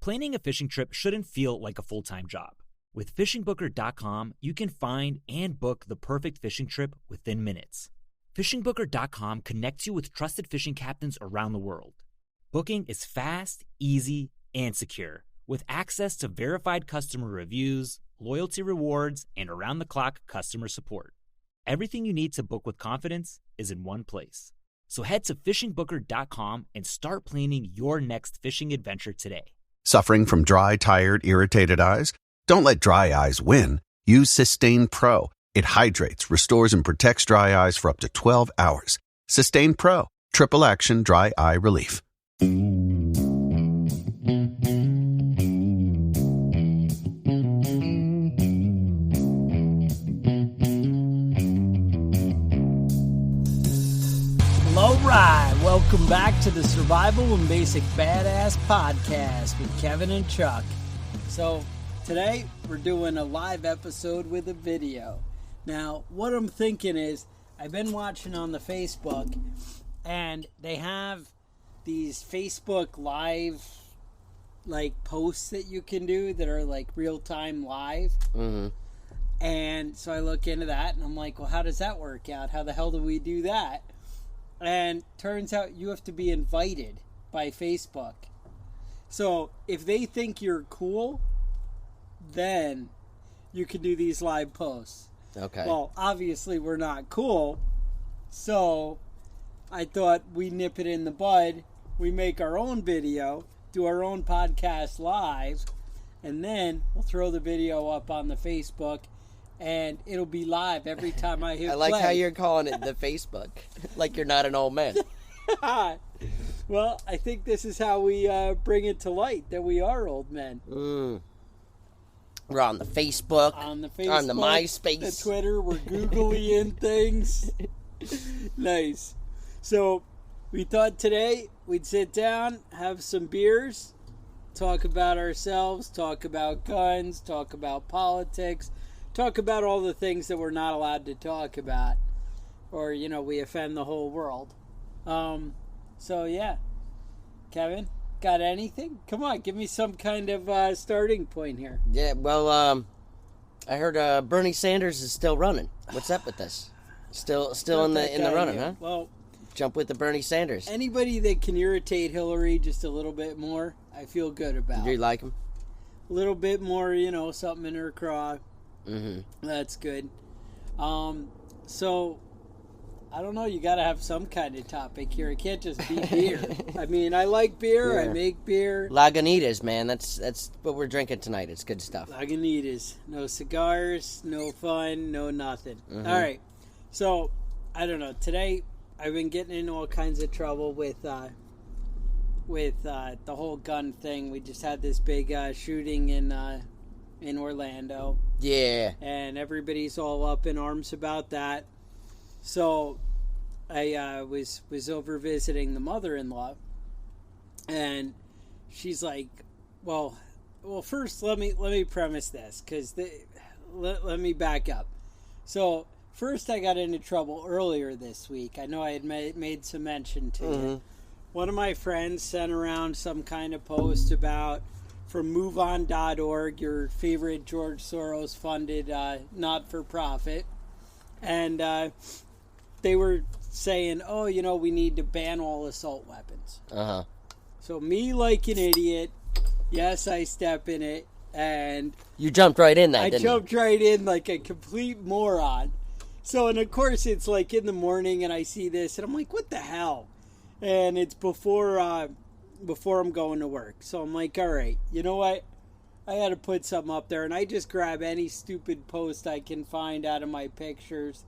Planning a fishing trip shouldn't feel like a full-time job. With fishingbooker.com, you can find and book the perfect fishing trip within minutes. Fishingbooker.com connects you with trusted fishing captains around the world. Booking is fast, easy, and secure, with access to verified customer reviews, loyalty rewards, and around-the-clock customer support. Everything you need to book with confidence is in one place. So head to fishingbooker.com and start planning your next fishing adventure today. Suffering from dry, tired, irritated eyes? Don't let dry eyes win. Use Sustain Pro. It hydrates, restores, and protects dry eyes for up to 12 hours. Sustain Pro. Triple action dry eye relief. All right, welcome back to the Survival and Basic Badass podcast with Kevin and Chuck. So today we're doing a live episode with a video. Now what I'm thinking is I've been watching on the Facebook and they have these Facebook live like posts that you can do that are like real-time live. Mm-hmm. And so I look into that and I'm like, well, how does that work out? How the hell do we do that? And turns out you have to be invited by Facebook. So if they think you're cool, then you can do these live posts. Okay. Well, obviously we're not cool, so I thought we nip it in the bud. We make our own video, do our own podcast live, and then we'll throw the video up on the Facebook. And it'll be live every time I hit I like play. how you're calling it the Facebook. Like you're not an old man. Well, I think this is how we bring it to light that we are old men. We're on the Facebook. On the Facebook. On the MySpace. The Twitter. We're Googly-ing things. Nice. So we thought today we'd sit down, have some beers, talk about ourselves, talk about guns, talk about politics, talk about all the things that we're not allowed to talk about, or, you know, we offend the whole world. So, yeah. Kevin, got anything? Come on, give me some kind of starting point here. Yeah, well, I heard Bernie Sanders is still running. What's up with this? Still in the running, huh? Well, jump with the Bernie Sanders. Anybody that can irritate Hillary just a little bit more, I feel good about. Do you like him? A little bit more, you know, something in her craw. Mm-hmm. That's good. So, I don't know, you got to have some kind of topic here. It can't just be beer. I mean, I like beer. I make beer. Lagunitas, man. That's what we're drinking tonight. It's good stuff. Lagunitas. No cigars, no fun, no nothing. Mm-hmm. All right. So, I don't know. Today, I've been getting in all kinds of trouble with the whole gun thing. We just had this big shooting in Orlando. Yeah. And everybody's all up in arms about that. So I was over visiting the mother-in-law, and she's like, well, first let me premise this, because let me back up. So first I got into trouble earlier this week. I know I had made some mention to you. One of my friends sent around some kind of post about, from MoveOn.org, your favorite George Soros funded not-for-profit, and they were saying, oh, you know, we need to ban all assault weapons. Uh-huh. So me, like an idiot, yes, I step in it, and you jumped right in that, didn't you? I jumped right in like a complete moron. So, and of course, it's like in the morning, and I see this, and I'm like, what the hell? And it's before I'm going to work. So I'm like, all right, you know what? I got to put something up there, and I just grab any stupid post I can find out of my pictures.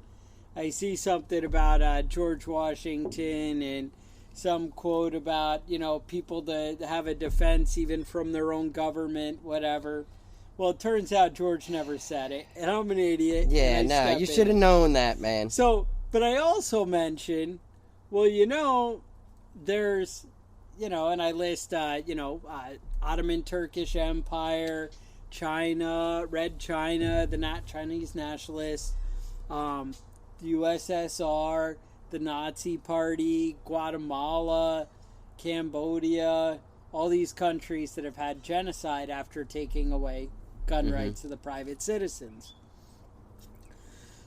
I see something about George Washington and some quote about, you know, people to have a defense even from their own government, whatever. Well, it turns out George never said it, and I'm an idiot. Yeah, no, you should have known that, man. So, but I also mentioned, well, you know, there's, you know, and I list, Ottoman Turkish Empire, China, Red China, the Chinese nationalists, the USSR, the Nazi Party, Guatemala, Cambodia, all these countries that have had genocide after taking away gun rights of the private citizens.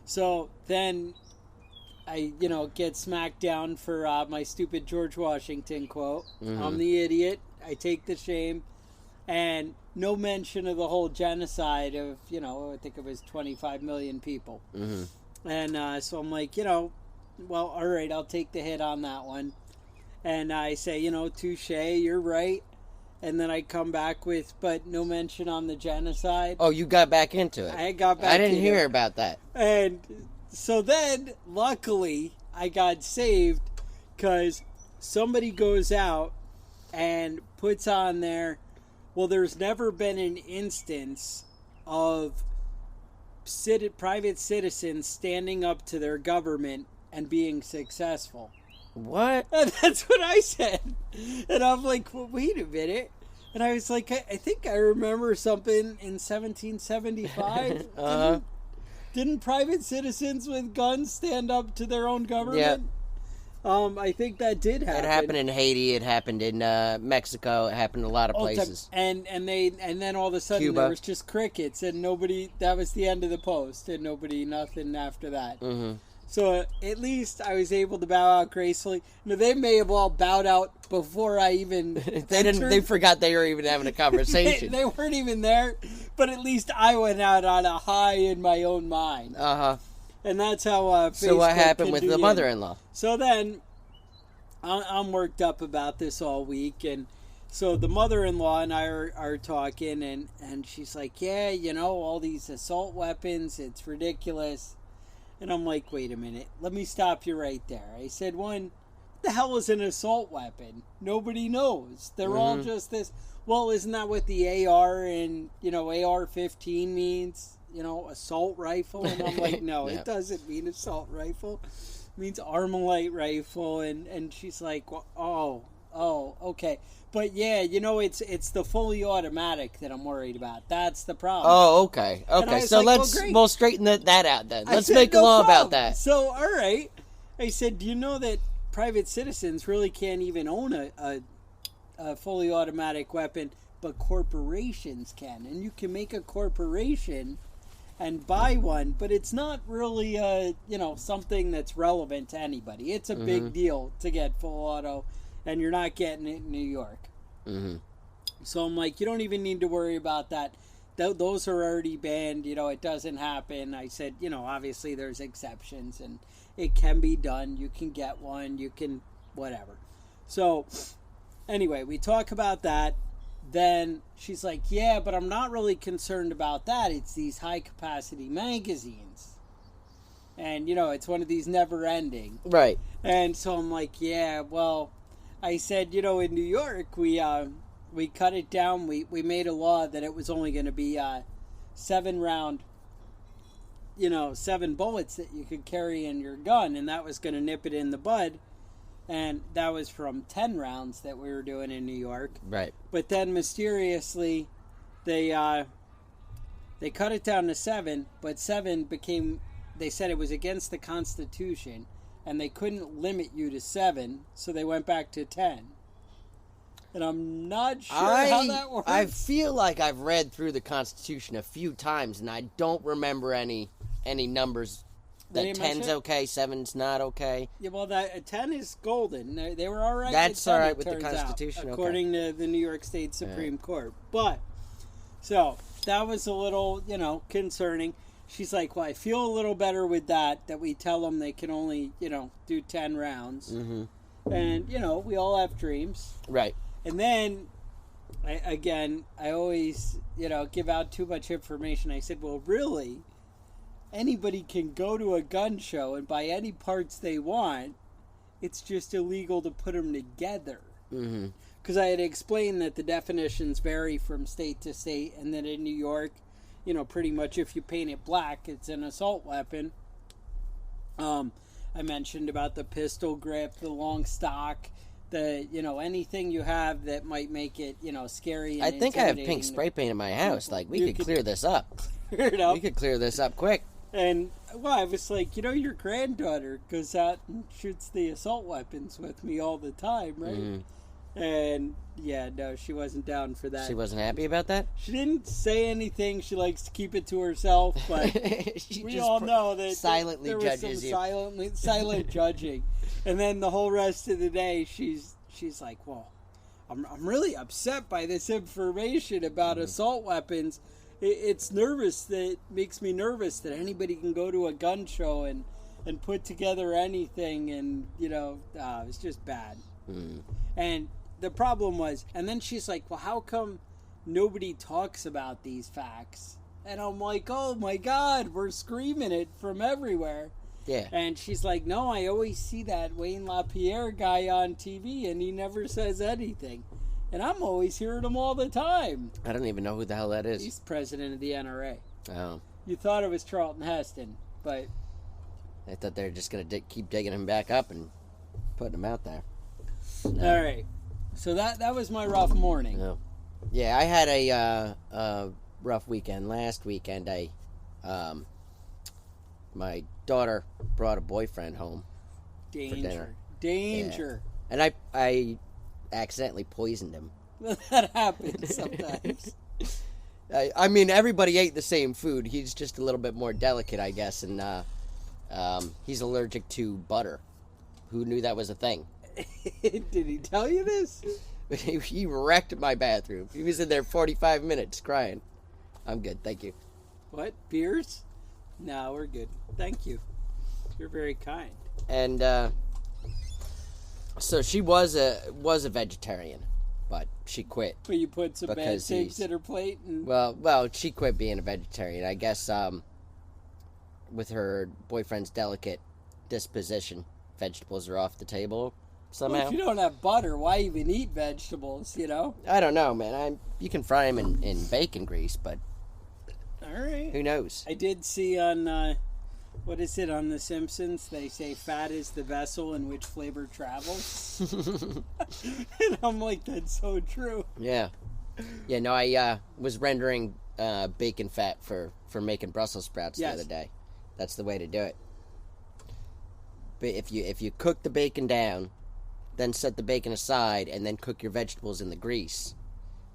So then I, get smacked down for my stupid George Washington quote. I'm the idiot. I take the shame. And no mention of the whole genocide of, I think it was 25 million people. And so I'm like, well, all right, I'll take the hit on that one. And I say, touche, you're right. And then I come back with, but no mention on the genocide. Oh, you got back into it. I got back I didn't hear about that. And so then, luckily, I got saved because somebody goes out and puts on there, well, there's never been an instance of private citizens standing up to their government and being successful. What? And that's what I said. And I'm like, well, wait a minute. And I was like, I think I remember something in 1775. Didn't private citizens with guns stand up to their own government? Yeah. I think that did happen. It happened in Haiti. It happened in Mexico. It happened in a lot of places. And then all of a sudden Cuba. there was just crickets and nobody. That was the end of the post and nothing after that. So at least I was able to bow out gracefully. Now, they may have all bowed out before I even They forgot they were even having a conversation. they weren't even there, but at least I went out on a high in my own mind. And that's how Facebook So what happened with the you. mother-in-law? So then I'm worked up about this all week, and so the mother-in-law and I are talking, and she's like, yeah, all these assault weapons, it's ridiculous. And I'm like, wait a minute, let me stop you right there. I said, one, what the hell is an assault weapon? Nobody knows. They're all just this. Well, isn't that what the AR and, AR-15 means? Assault rifle? And I'm like, no, It doesn't mean assault rifle. It means Armalite rifle. And she's like, well, oh, okay. But yeah, it's the fully automatic that I'm worried about. That's the problem. Oh, okay. Okay, so like, we'll straighten that out then. Let's said, make a no law problem. about that. So, all right. I said, do you know that private citizens really can't even own a fully automatic weapon, but corporations can? And you can make a corporation and buy one, but it's not really, something that's relevant to anybody. It's a big deal to get full auto, and you're not getting it in New York. So I'm like, you don't even need to worry about that. Those are already banned. It doesn't happen. I said, obviously there's exceptions, and it can be done. You can get one. You can whatever. So anyway, we talk about that. Then she's like, yeah, but I'm not really concerned about that. It's these high-capacity magazines. And, it's one of these never-ending. Right. And so I'm like, yeah, well, I said, in New York, we cut it down. We made a law that it was only going to be 7 round, 7 bullets that you could carry in your gun. And that was going to nip it in the bud. And that was from 10 rounds that we were doing in New York. Right. But then mysteriously, they cut it down to 7. But 7 became, they said it was against the Constitution. And they couldn't limit you to 7. So they went back to 10. And I'm not sure how that works. I feel like I've read through the Constitution a few times. And I don't remember any numbers. That 10's okay, 7's not okay. Yeah, well, that 10 is golden. They were all right. That's all right with the Constitution, according to the New York State Supreme Court. But so that was a little, concerning. She's like, well, I feel a little better with that we tell them they can only, do 10 rounds. And we all have dreams, right? And then I always give out too much information. I said, well, really, anybody can go to a gun show and buy any parts they want. It's just illegal to put them together. Because I had explained that the definitions vary from state to state, and that in New York, pretty much if you paint it black, it's an assault weapon. I mentioned about the pistol grip, the long stock, the anything you have that might make it scary. And I think I have pink spray paint in my house. Like we could clear this up. Clear it up. We could clear this up quick. And, well, I was like, your granddaughter goes out and shoots the assault weapons with me all the time, right? And yeah, no, she wasn't down for that. She wasn't happy about that? She didn't say anything. She likes to keep it to herself, but we all know that silently there was judges some you. silent judging. And then the whole rest of the day, she's like, well, I'm really upset by this information about assault weapons. It's makes me nervous that anybody can go to a gun show and put together anything, and it's just bad. And the problem was, and then she's like, well, how come nobody talks about these facts? And I'm like, oh my God, we're screaming it from everywhere. Yeah. And she's like, no, I always see that Wayne LaPierre guy on TV and he never says anything. And I'm always hearing him all the time. I don't even know who the hell that is. He's president of the NRA. Oh. You thought it was Charlton Heston, but... I thought they were just going to keep digging him back up and putting him out there. No. All right. So that was my rough morning. No. Yeah, I had a rough weekend. Last weekend, my daughter brought a boyfriend home for dinner. Danger. Yeah. And I accidentally poisoned him. That happens sometimes. I mean, everybody ate the same food. He's just a little bit more delicate, I guess, and he's allergic to butter. Who knew that was a thing? Did he tell you this? He wrecked my bathroom. He was in there 45 minutes crying. I'm good, thank you. What? Beers? No, we're good. Thank you. You're very kind. And so she was a vegetarian, but she quit. But you put some bad things in her plate? And... Well, she quit being a vegetarian. I guess with her boyfriend's delicate disposition, vegetables are off the table somehow. Well, if you don't have butter, why even eat vegetables, I don't know, man. You can fry them in bacon grease, but all right. Who knows? I did see on, what is it, on The Simpsons, they say fat is the vessel in which flavor travels. And I'm like, that's so true. Yeah. Yeah, no, I was rendering bacon fat for making Brussels sprouts the other day. That's the way to do it. But if you cook the bacon down, then set the bacon aside, and then cook your vegetables in the grease,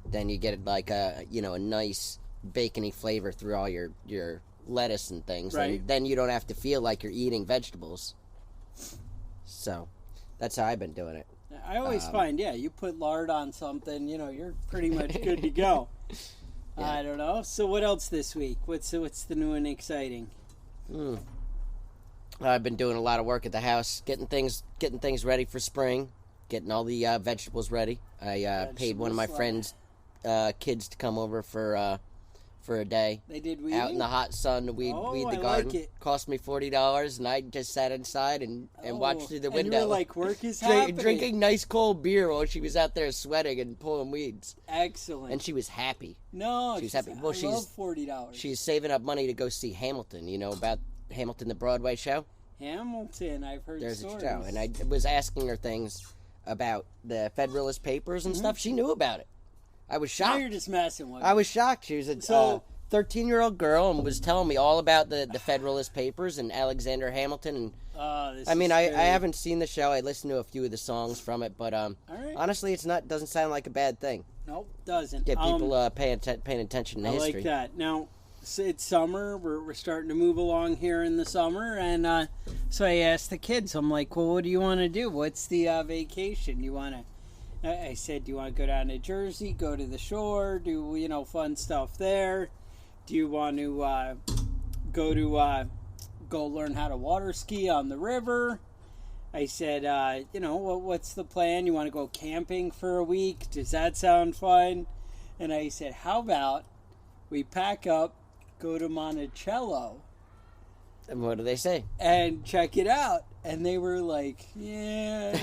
then you get like a nice bacony flavor through all your lettuce and things. Right. And then you don't have to feel like you're eating vegetables. So that's how I've been doing it. I always find, you put lard on something, you're pretty much good to go. Yeah. I don't know. So what else this week? What's the new and exciting? I've been doing a lot of work at the house, getting things ready for spring, getting all the vegetables ready. I paid one of my friends' kids to come over for a day. They did weeding? Out in the hot sun to weed the garden. Like it. Cost me $40, and I just sat inside and watched through the window. And you were like, work is happening. Drinking nice cold beer while she was out there sweating and pulling weeds. Excellent. And she was happy. No, she was happy. Well, I love $40. She's saving up money to go see Hamilton. You know about Hamilton, the Broadway show? Hamilton, I've heard There's stories. a show, and I was asking her things about the Federalist Papers and stuff. She knew about it. I was shocked. Now you're just messing with me. I was shocked. She was a 13-year-old girl and was telling me all about the Federalist Papers and Alexander Hamilton. And I haven't seen the show. I listened to a few of the songs from it, but honestly, doesn't sound like a bad thing. Nope, doesn't. Get people paying attention to history. I like that. Now, it's summer. We're starting to move along here in the summer, and so I asked the kids. I'm like, well, what do you want to do? What's the vacation you want to? I said, do you want to go down to Jersey, go to the shore, do fun stuff there? Do you want to go learn how to water ski on the river? I said, what's the plan? You want to go camping for a week? Does that sound fun? And I said, how about we pack up, go to Monticello. And what do they say? And check it out. And they were like, yeah.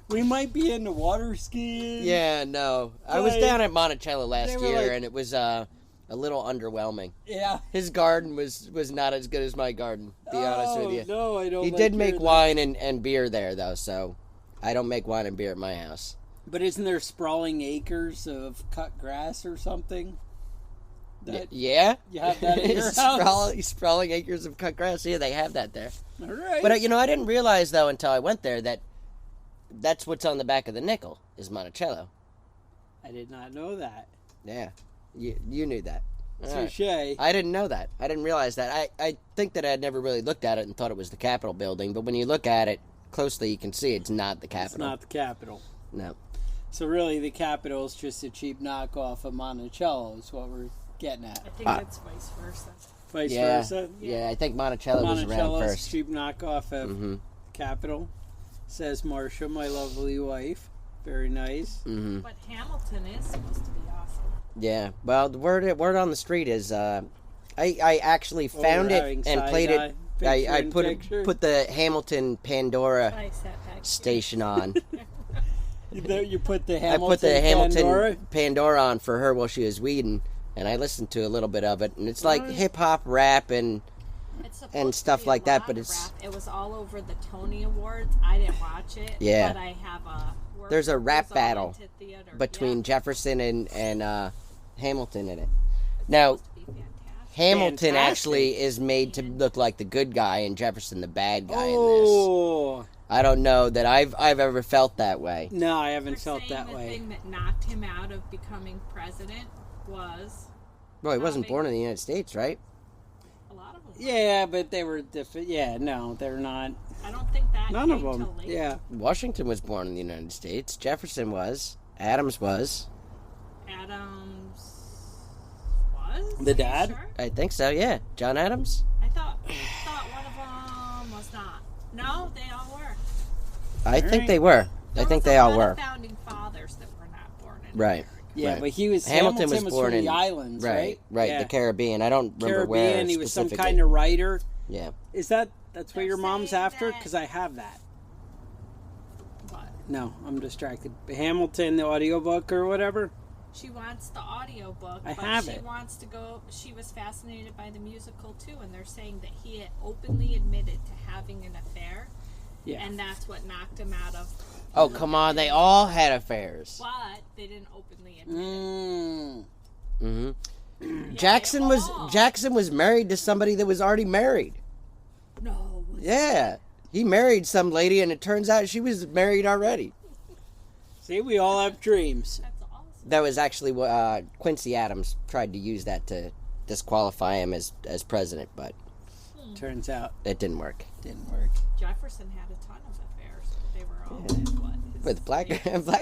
We might be into water skiing. Yeah, no. I was down at Monticello last year, and it was a little underwhelming. Yeah. His garden was not as good as my garden, to be honest with you. No, I don't. He did make wine and beer there, though, so I don't make wine and beer at my house. But isn't there sprawling acres of cut grass or something? Yeah? You have that in your house? Sprawling acres of cut grass. Yeah, they have that there. All right. But, I didn't realize, though, until I went there, that that's what's on the back of the nickel is Monticello. I did not know that. Yeah, you knew that. Touche. I didn't know that. I didn't realize that. I think that I had never really looked at it and thought it was the Capitol building, but when you look at it closely, you can see it's not the Capitol. It's not the Capitol. No. So really, the Capitol is just a cheap knockoff of Monticello is what we're getting at. I think it's vice versa. Vice versa? Yeah, I think Monticello was around Monticello's first. cheap knockoff of Capitol, says Marcia, my lovely wife. Very nice. Mm-hmm. But Hamilton is supposed to be awesome. Yeah, well, the word on the street is I actually found it and played it. I put the Hamilton Pandora station on. You put the Hamilton, I put the Hamilton Pandora on for her while she was weeding, and I listened to a little bit of it, and it's like hip hop, rap, and stuff like that. But it's rap. It was all over the Tony Awards. I didn't watch it. Yeah, but I have a. There's a rap battle between Jefferson and Hamilton in it. Now, Hamilton actually is made to look like the good guy and Jefferson the bad guy in this. I don't know that I've ever felt that way. No, I haven't felt that way. The thing that knocked him out of becoming president was... Well, he wasn't born in the United States, right? A lot of them. Yeah, but they were different. Yeah, no, they're not. I don't think that None of them. Later. Yeah. Washington was born in the United States. Jefferson was. Adams was. Adams was? The dad? Sure? I think so, yeah. John Adams? I thought one of them was not. No, they all were. I think they were. I think they all were. Founding fathers that were not born in Right. America. Yeah, right. But Hamilton was born in the islands, right? Right, yeah. the Caribbean. I don't remember where Caribbean, he was some kind of writer. Yeah. That's what your mom's after? Because I have that. What? No, I'm distracted. Hamilton, the audiobook or whatever? She wants the audiobook, wants to go. She was fascinated by the musical too, and they're saying that he had openly admitted to having an affair. Yeah. And that's what knocked him out of... Oh, come on. They all had affairs. But they didn't openly admit it. Mm-hmm. Yeah, Jackson was married to somebody that was already married. No. Yeah. He married some lady, and it turns out she was married already. See, we all have dreams. That's awesome. That was actually what Quincy Adams tried to use that to disqualify him as president, but... Turns out it didn't work. Jefferson had a ton of affairs. They were all with black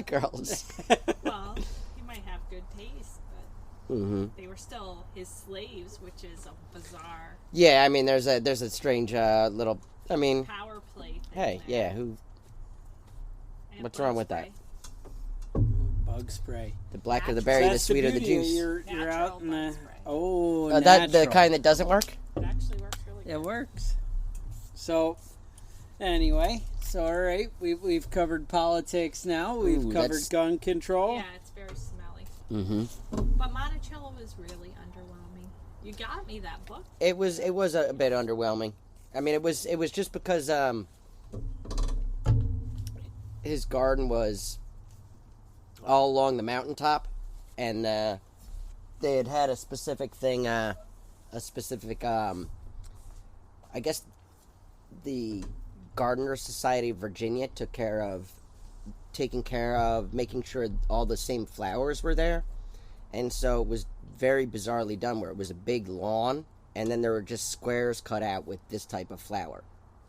girls. Well, he might have good taste, but they were still his slaves, which is a bizarre. Yeah, I mean, there's a strange little. I mean, power play. Hey, yeah, who? What's wrong with that? Bug spray. The blacker the berry, the sweeter the juice. You're out in the that the kind that doesn't work. It actually works really good. It works. So, anyway, all right, we've covered politics now. We've covered gun control. Yeah, it's very smelly. Mm-hmm. But Monticello is really underwhelming. You got me that book. It was a bit underwhelming. I mean, it was just because his garden was all along the mountaintop, and they had a specific thing, I guess the Gardener Society of Virginia taking care of making sure all the same flowers were there. And so it was very bizarrely done, where it was a big lawn, and then there were just squares cut out with this type of flower.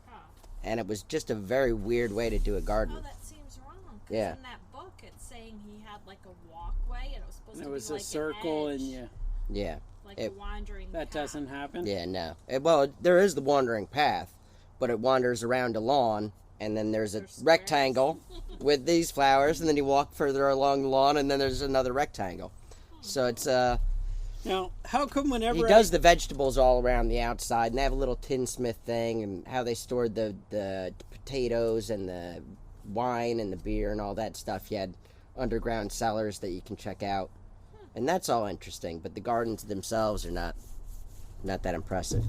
Huh. And it was just a very weird way to do a garden. Oh, that seems wrong. Yeah. In that book, it's saying he had like a walkway, and it was supposed to be like a circle, an edge. And yeah. Like a wandering path. That doesn't happen? Yeah, no. Well, there is the wandering path, but it wanders around a lawn, and then there's a rectangle with these flowers, and then you walk further along the lawn, and then there's another rectangle. So it's, Now, how come whenever he does the vegetables all around the outside, and they have a little tinsmith thing, and how they stored the potatoes and the wine and the beer and all that stuff. You had underground cellars that you can check out. And that's all interesting, but the gardens themselves are not that impressive.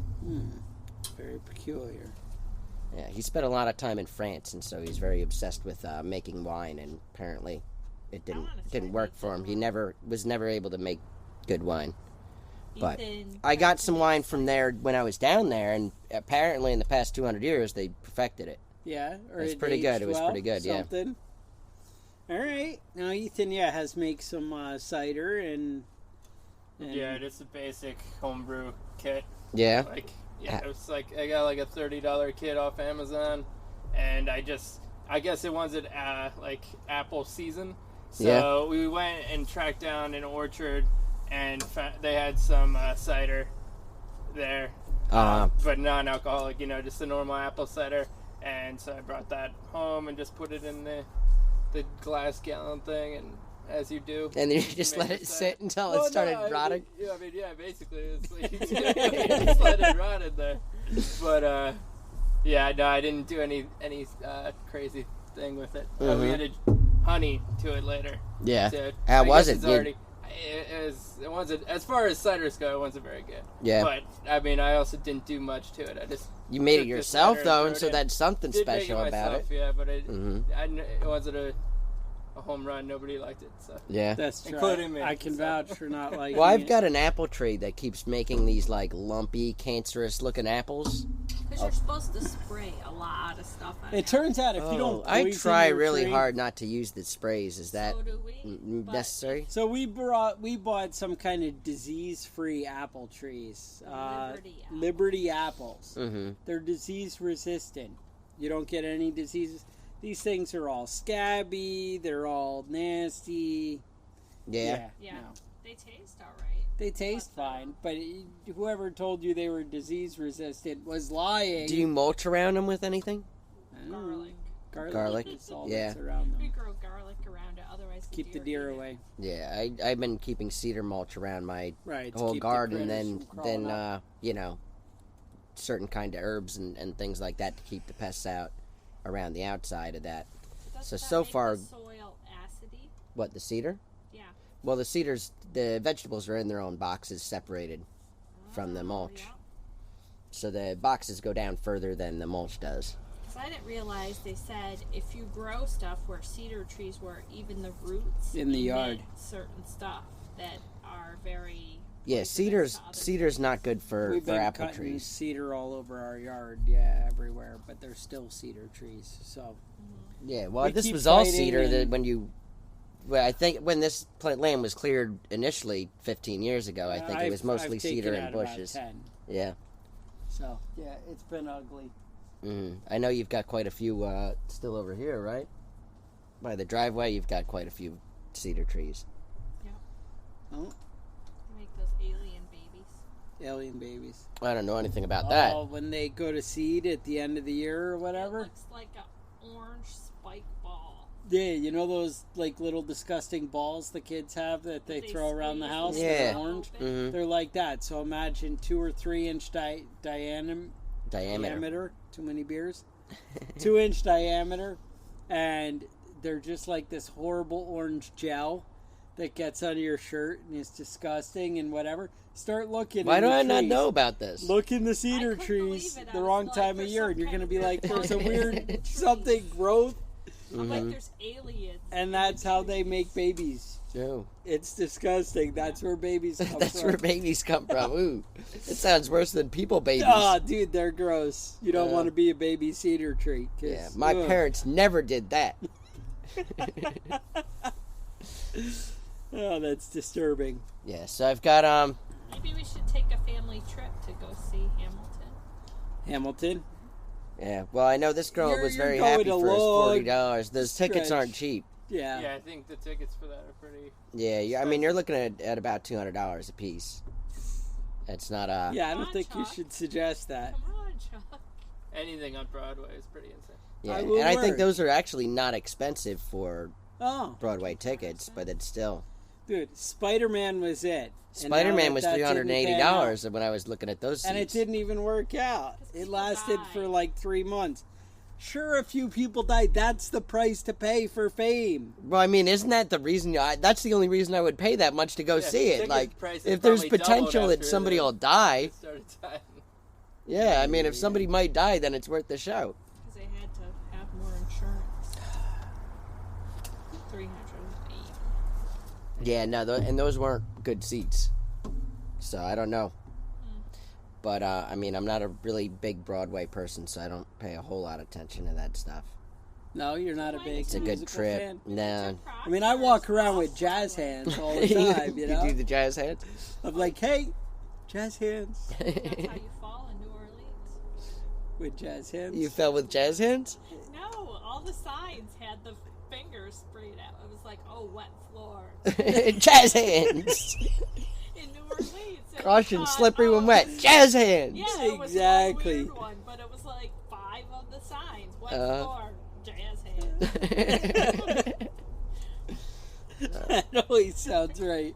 Very peculiar. Yeah, he spent a lot of time in France, and so he's very obsessed with making wine, and apparently it didn't work for him. He was never able to make good wine. But I got some wine from there when I was down there, and apparently in the past 200 years they perfected it. Yeah, or it's pretty good. It was pretty good. Something. Yeah. All right. Now Ethan, has make some cider and yeah, just a basic homebrew kit. Yeah. It was like I got like a $30 kit off Amazon, and I guess it wasn't like apple season, so we went and tracked down an orchard, and they had some cider there, but non-alcoholic, just a normal apple cider, and so I brought that home and just put it in the glass gallon thing, and as you do. And then you just let it sit until it started rotting? Basically. It's like, you just let it rot in there. But, I didn't do any crazy thing with it. Mm-hmm. We added honey to it later. Yeah. So How was it? It wasn't, as far as ciders go, it wasn't very good. Yeah. But, I also didn't do much to it. I just... You made it yourself, though, and so that's something special about it. Yeah, but it wasn't a home run. Nobody liked it, so yeah, that's true. Including me. I can vouch for not liking it. Well, I've got an apple tree that keeps making these like lumpy, cancerous-looking apples. Because you're supposed to spray a lot of stuff on it. Turns out if you don't, I try really hard not to use the sprays. Is that so do we, necessary? So we bought some kind of disease-free apple trees, Liberty apples. Mm-hmm. They're disease-resistant. You don't get any diseases. These things are all scabby. They're all nasty. Yeah. No. They taste all right. They taste fine, but whoever told you they were disease resistant was lying. Do you mulch around them with anything? Garlic. Is all that's around them. We grow garlic around it, otherwise keep the deer away. Yeah, I've been keeping cedar mulch around my whole garden, then certain kind of herbs and things like that to keep the pests out around the outside of that. So far, the soil acidy? What, the cedar? Yeah. Well, the vegetables are in their own boxes separated from the mulch. Yeah. So the boxes go down further than the mulch does. Because I didn't realize they said if you grow stuff where cedar trees were, even the roots in the yard, certain stuff that are very... Yeah, cedar's not good for apple trees. We've been cutting cedar all over our yard, everywhere, but they're still cedar trees, so... Yeah, well, this was all cedar I think when this land was cleared initially 15 years ago, I think it was mostly cedar and bushes. About 10. Yeah. So, it's been ugly. Mm-hmm. I know you've got quite a few still over here, right? By the driveway, you've got quite a few cedar trees. Yeah. Oh. Alien babies. I don't know anything about that. Oh, when they go to seed at the end of the year or whatever? It looks like an orange spike ball. Yeah, you know those like little disgusting balls the kids have that they throw around the house? Yeah. They're orange? Mm-hmm. They're like that. So imagine 2 or 3 inch diameter. Too many beers. 2 inch diameter. And they're just like this horrible orange gel that gets under your shirt and is disgusting and whatever. Start looking. Why do I not know about this? Look in the cedar trees the wrong time of year, and you're going to be like, there's a weird something growth. I'm like, there's aliens. And that's how they make babies. Oh. It's disgusting. That's where babies come from. That's where babies come from. Ooh. It sounds worse than people babies. Oh, dude, they're gross. You don't want to be a baby cedar tree. Yeah, my parents never did that. Oh, that's disturbing. Yeah, so I've got maybe we should take a family trip to go see Hamilton. Hamilton? Yeah, well, I know this girl was very happy for his $40. Those tickets aren't cheap. Yeah. Yeah, I think the tickets for that are pretty... Yeah, I mean, you're looking at about $200 a piece. It's not a... Yeah, I don't think you should suggest that. Come on, Chuck. Anything on Broadway is pretty insane. Yeah, and I think those are actually not expensive for Broadway tickets, but it's still... Dude, Spider-Man was it. Spider-Man was $380 when I was looking at those seats. And it didn't even work out. It lasted for like 3 months. Sure, a few people died. That's the price to pay for fame. Well, I mean, isn't that the reason? That's the only reason I would pay that much to go see it. Like, if there's potential that somebody will die. Yeah, I mean, if somebody might die, then it's worth the show. Because they had to have more insurance. 308. Yeah, no, and those weren't good seats. So I don't know. But, I mean, I'm not a really big Broadway person, so I don't pay a whole lot of attention to that stuff. No, you're not a big It's a good trip. fan? No. I mean, I walk around with jazz hands all the time, you know? You do the jazz hands? I'm like, hey, jazz hands. That's how you fall in New Orleans. With jazz hands? You fell with jazz hands? No, all the signs had the fingers sprayed out. It was like, oh, wet floor. Jazz hands! In New Orleans. Caution, slippery when wet. Jazz hands! Yeah, it was exactly. a weird one, but it was like 5 of the signs. Wet floor, jazz hands. That always sounds right.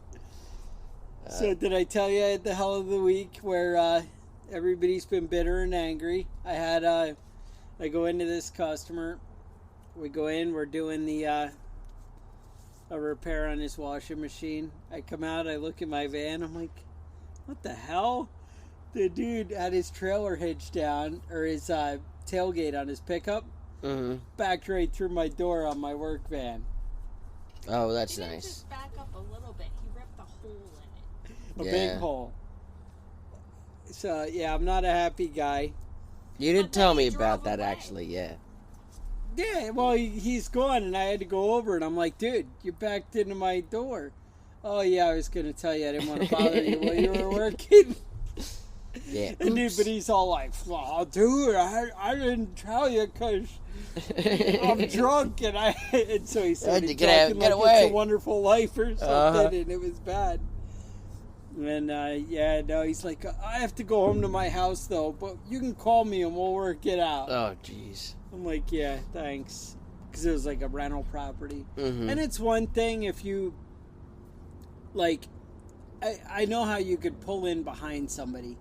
So did I tell you at the hell of the week where everybody's been bitter and angry? I go into this customer. We go in, we're doing the a repair on his washing machine. I come out, I look at my van, I'm like, what the hell? The dude had his trailer hitched down, or his tailgate on his pickup, backed right through my door on my work van. Oh, that's He didn't nice. just back up a little bit. He ripped a hole in it. A big hole. So, yeah, I'm not a happy guy. You did But tell then me he about drove that, away. actually, yeah. Yeah, well, he's gone, and I had to go over, and I'm like, dude, you backed into my door. Oh, yeah, I was going to tell you I didn't want to bother you while you were working. Yeah. And dude, but he's all like, oh, dude, I didn't tell you because I'm drunk, and so he started to talking get like away. It's a Wonderful Life or something, and it was bad. And, yeah, no, he's like, I have to go home to my house, though, but you can call me and we'll work it out. Oh, jeez. I'm like, yeah, thanks. Because it was like a rental property. Mm-hmm. And it's one thing if you, like, I know how you could pull in behind somebody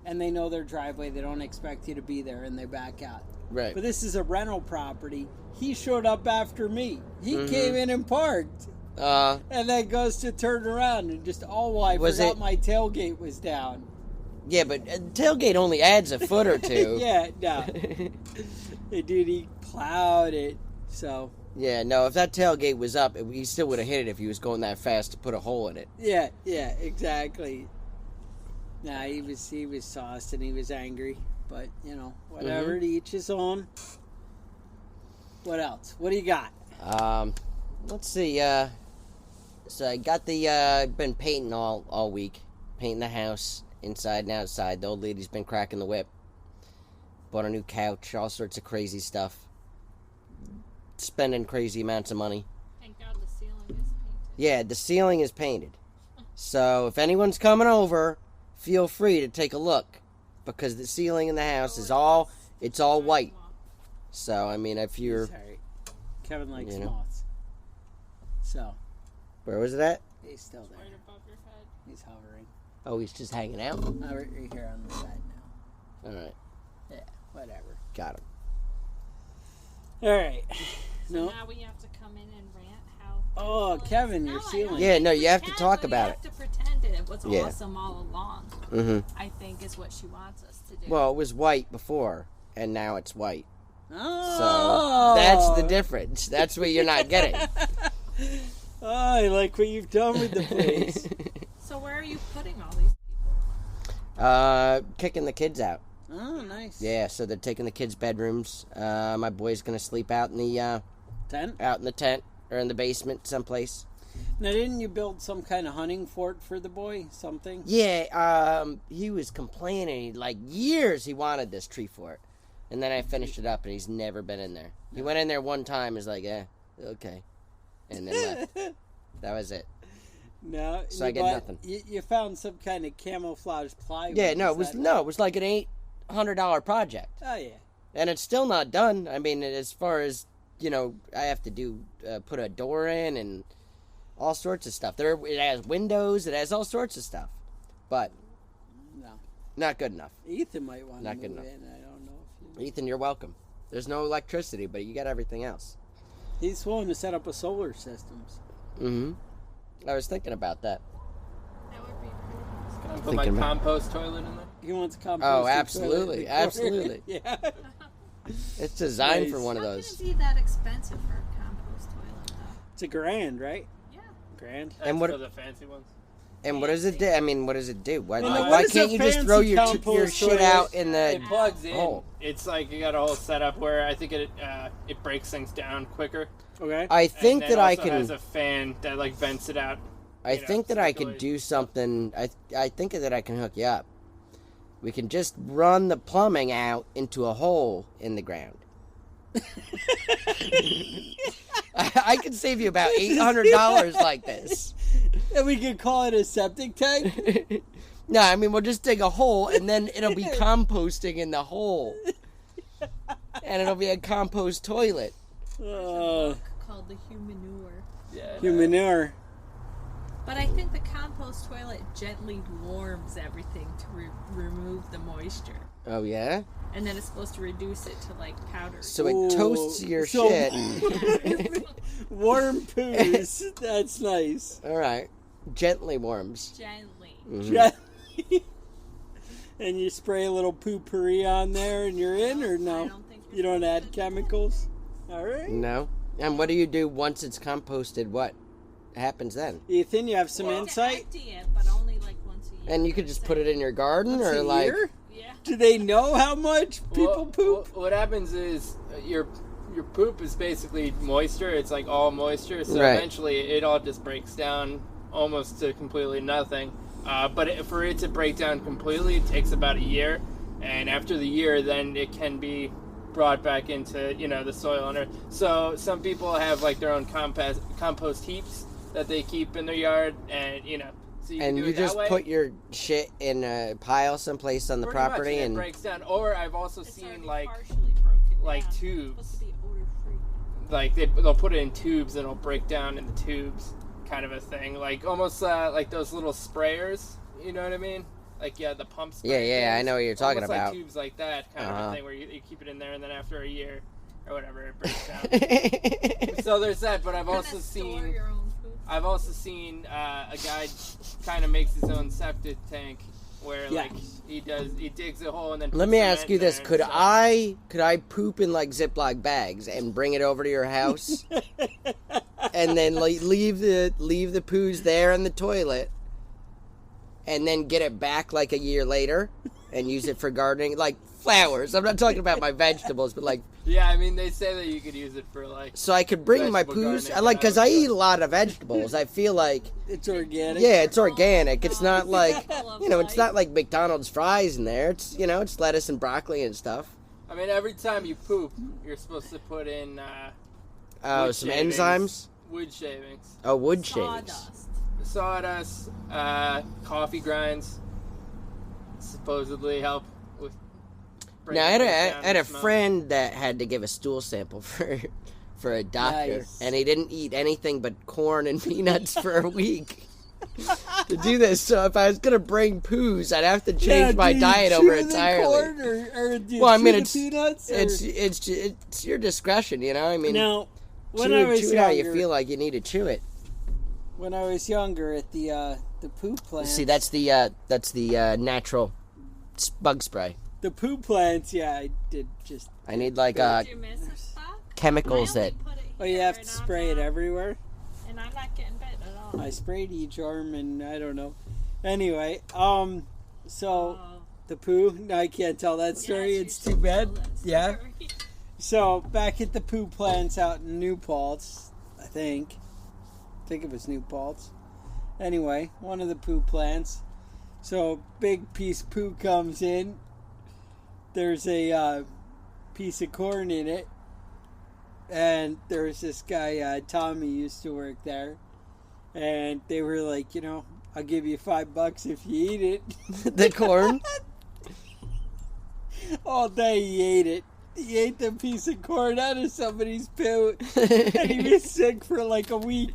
and they know their driveway, they don't expect you to be there, and they back out. Right. But this is a rental property. He showed up after me. He came in and parked. And then goes to turn around and just, oh, I forgot my tailgate was down. Yeah, but tailgate only adds a foot or two. Yeah, no. Dude, he plowed it, so. Yeah, no, if that tailgate was up, he still would have hit it if he was going that fast to put a hole in it. Yeah, exactly. Nah, he was sauced and he was angry, but, you know, whatever, to each his own. What else? What do you got? Let's see, so I got been painting all week, painting the house, inside and outside. The old lady's been cracking the whip. Bought a new couch, all sorts of crazy stuff. Spending crazy amounts of money. Thank God the ceiling is painted. Yeah, the ceiling is painted. So if anyone's coming over, feel free to take a look, because the ceiling in the house is all white. So I mean, if you're, sorry, Kevin likes moths. So where was it at? he's still there. Right above your head. He's hovering. Oh, he's just hanging out. Right here on the side now. All right, Yeah, whatever. got him. All right. So now we have to come in and rant how. Oh, Kevin, your ceiling. Yeah, no, you have to talk about it. You have to pretend it was awesome all along. I think is what she wants us to do. Well, it was white before, and now it's white. Oh. So that's the difference. That's what you're not getting. Oh, I like what you've done with the place. So where are you putting all these people? Kicking the kids out. Oh, nice. Yeah, so they're taking the kids' bedrooms. My boy's gonna sleep out in the tent. Out in the tent or in the basement someplace. Now, didn't you build some kind of hunting fort for the boy? Something? Yeah, he was complaining like years he wanted this tree fort, and then I finished it up, and he's never been in there. He went in there one time, was like, okay, and then left. That was it. No, so I get nothing. You found some kind of camouflage plywood. Yeah, it was like an $800 project. Oh yeah, and it's still not done. I mean, as far as I have to do put a door in and all sorts of stuff. It has windows. It has all sorts of stuff, but no, not good enough. Ethan might want to move good enough. in. I don't know if Ethan, you're welcome. There's no electricity, but you got everything else. He's willing to set up a solar systems. I was thinking about that. That would be pretty. Can I put my compost toilet in there? He wants a compost. Oh, absolutely, absolutely. Yeah. It's designed for one of those. It's not going to be that expensive for a compost toilet, though. It's $1,000, right? Yeah. $1,000. And what for the fancy ones? And what does it do? I mean, what does it do? Why What can't you just throw your shit out in the... It plugs in. hole? It's like you got a whole setup where I think it breaks things down quicker. Okay. I think and that I also can... has a fan that like vents it out. I think that I could do something... I think that I can hook you up. We can just run the plumbing out into a hole in the ground. I could save you about $800 like this. And we could call it a septic tank? No, I mean, we'll just dig a hole, and then it'll be composting in the hole. And it'll be a compost toilet. Called the Humanure. Yeah. Humanure. But I think the compost toilet gently warms everything to remove the moisture. Oh, yeah? And then it's supposed to reduce it to, like, powder. So it toasts your shit. Warm poos. That's nice. All right. Gently warms. Gently. Mm-hmm. Gently. And you spray a little poopery on there and you're in, or no? I don't think you don't add chemicals? All right. No. And what do you do once it's composted? What happens then? Ethan, you have some insight? Empty it, but only, like, once a year. And you could just put it in your garden? Once or a like year? Yeah. Do they know how much people poop? What happens is your poop is basically moisture. It's like all moisture. So Right. eventually it all just breaks down almost to completely nothing. But for it to break down completely, it takes about a year. And after the year, then it can be brought back into, the soil and earth. So some people have like their own compost heaps that they keep in their yard, and so you can do you it that just way. put your shit in a pile someplace on the Pretty much, property and it and breaks down. Or I've also It's seen already like partially broken like down. tubes. It's supposed to be odor-free. Like they'll put it in tubes and it'll break down in the tubes, kind of a thing. Like almost like those little sprayers. You know what I mean? Like the pump spray. Yeah, I know what you're talking almost about. Like tubes like that, kind of a thing where you keep it in there and then after a year or whatever it breaks down. So there's that, but I've also seen Your own poop. a guy kind of makes his own septic tank where like he digs a hole and then. Let me ask you this: could I poop in like Ziploc bags and bring it over to your house, and then leave the poos there in the toilet, and then get it back like a year later and use it for gardening, like flowers? I'm not talking about my vegetables, but like. Yeah, I mean they say that you could use it for like. So I could bring my poos, because I eat a lot of vegetables. I feel like it's organic. Yeah, it's organic. It's not like it's not like McDonald's fries in there. It's it's lettuce and broccoli and stuff. I mean, every time you poop, you're supposed to put in. Some enzymes. Wood shavings. Oh, wood shavings. Sawdust. Coffee grinds. Supposedly help with. Now, I had a friend that had to give a stool sample for a doctor, and he didn't eat anything but corn and peanuts for a week to do this. So if I was gonna bring poos, I'd have to change my diet over entirely. Peanuts, it's your discretion, I mean, now, when chew I was it younger, how you feel like you need to chew it. When I was younger, at the poop plant. See, that's the natural bug spray. The poo plants, I did just. I need like Did you miss a spot? chemicals that. Oh, you have to spray it everywhere. And I'm not getting bit at all. I sprayed each arm, and I don't know. Anyway, so the poo. No, I can't tell that story. Yes, it's too bad. Yeah. Story. So back at the poo plants out in New Paltz, I think it was New Paltz. Anyway, one of the poo plants. So big piece of poo comes in. There's a piece of corn in it, and there was this guy, Tommy, used to work there, and they were like, I'll give you $5 if you eat it. The corn? All day he ate it. He ate the piece of corn out of somebody's poo, and he was sick for like a week.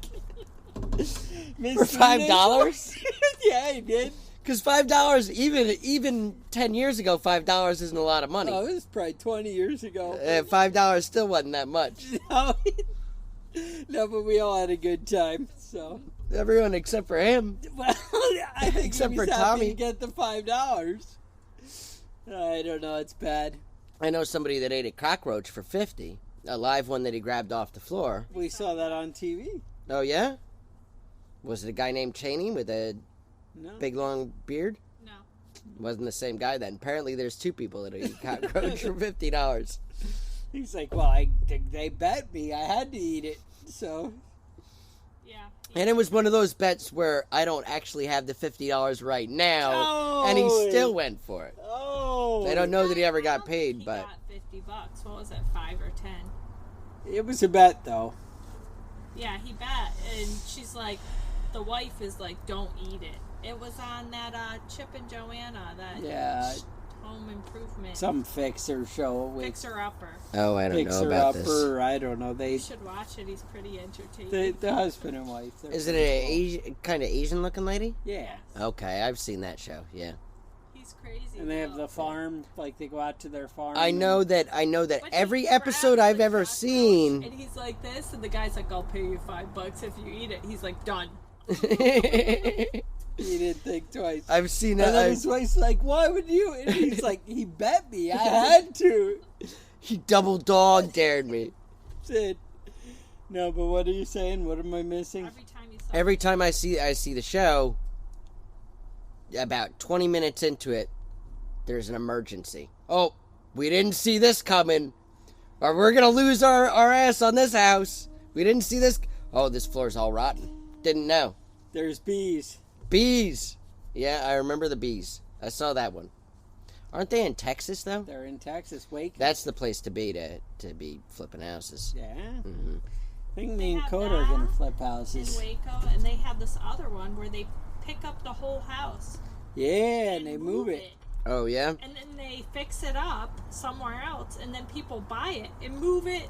For $5? Yeah, he did. Because $5, even 10 years ago, $5 isn't a lot of money. Oh, it was probably 20 years ago. $5 still wasn't that much. No, but we all had a good time. So everyone except for him. Well, I think except he was for happy Tommy to get the $5. I don't know. It's bad. I know somebody that ate a cockroach for $50, a live one that he grabbed off the floor. We saw that on TV. Oh yeah? Was it a guy named Cheney with a No. Big long beard? No. Wasn't the same guy then. Apparently there's two people that eat cockroach for $50. He's like, well, they bet me. I had to eat it, so... Yeah. And it was one of those bets where I don't actually have the $50 right now, and he still went for it. Oh! I don't know that he ever got paid, he but... got $50. What was it, 5 or 10? It was a bet, though. Yeah, he bet, and she's like, the wife is like, don't eat it. It was on that Chip and Joanna, that home improvement. Some fixer show. With Fixer Upper. Oh, I don't know about this. I don't know. You should watch it. He's pretty entertaining. The husband and wife. Is it a kind of Asian looking lady? Yeah. Okay, I've seen that show, yeah. He's crazy. And they have the farm, like they go out to their farm. I know that But every he episode grabs I've the ever cockroach, seen. And he's like this, and the guy's like, I'll pay you $5 if you eat it. He's like, done. He didn't think twice. I've seen And that. then his wife's like, why would you? And he's like, he bet me. I had to. He double dog dared me. Said, no, but what are you saying? What am I missing? Every time I see the show, about 20 minutes into it, there's an emergency. Oh, we didn't see this coming. Or we're going to lose our ass on this house. We didn't see this. Oh, this floor's all rotten. Didn't know. There's bees. Bees. Yeah, I remember the bees. I saw that one. Aren't they in Texas, though? They're in Texas, Waco. That's the place to be to be flipping houses. Yeah. Mm-hmm. I think me and Coda are going to flip houses. In Waco, and they have this other one where they pick up the whole house. Yeah, and they move it. Oh, yeah? And then they fix it up somewhere else, and then people buy it and move it.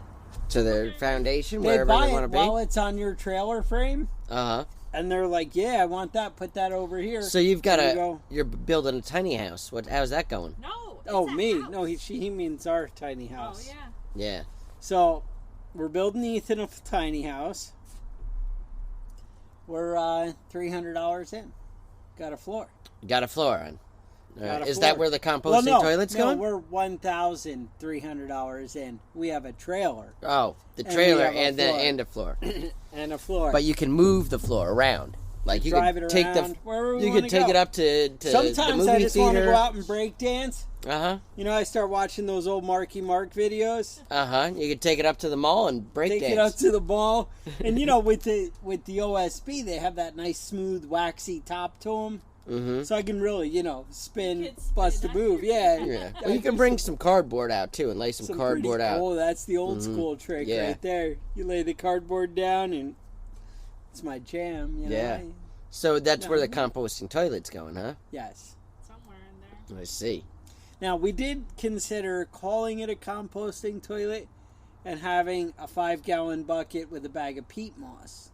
To their foundation, They wherever buy they want it to be? while it's on your trailer frame. Uh-huh. And they're like, yeah, I want that. Put that over here. So you're building a tiny house. How's that going? No. Oh, me? House. No, he means our tiny house. Oh, yeah. Yeah. So, we're building Ethan a tiny house. We're $300 in. Got a floor. Got a floor on. Is that where the composting toilet's going? No, we're $1,300 in. We have a trailer. Oh, the trailer and a floor. And a floor. But you can move the floor around. Like you drive can it take around wherever we you can take it up to Sometimes the movie I just want to theater. go out and break dance. Uh-huh. You know, I start watching those old Marky Mark videos. Uh-huh. You can take it up to the mall and break dance. Take it up to the mall. And you know, with the OSB, they have that nice smooth waxy top to them. Mm-hmm. So I can really, spin, bust a move. Yeah. Well, you can bring some cardboard out, too, and lay some cardboard out. Oh, that's the old school trick right there. You lay the cardboard down, and it's my jam. Yeah. So that's where the composting toilet's going, huh? Yes. Somewhere in there. I see. Now, we did consider calling it a composting toilet and having a 5-gallon bucket with a bag of peat moss.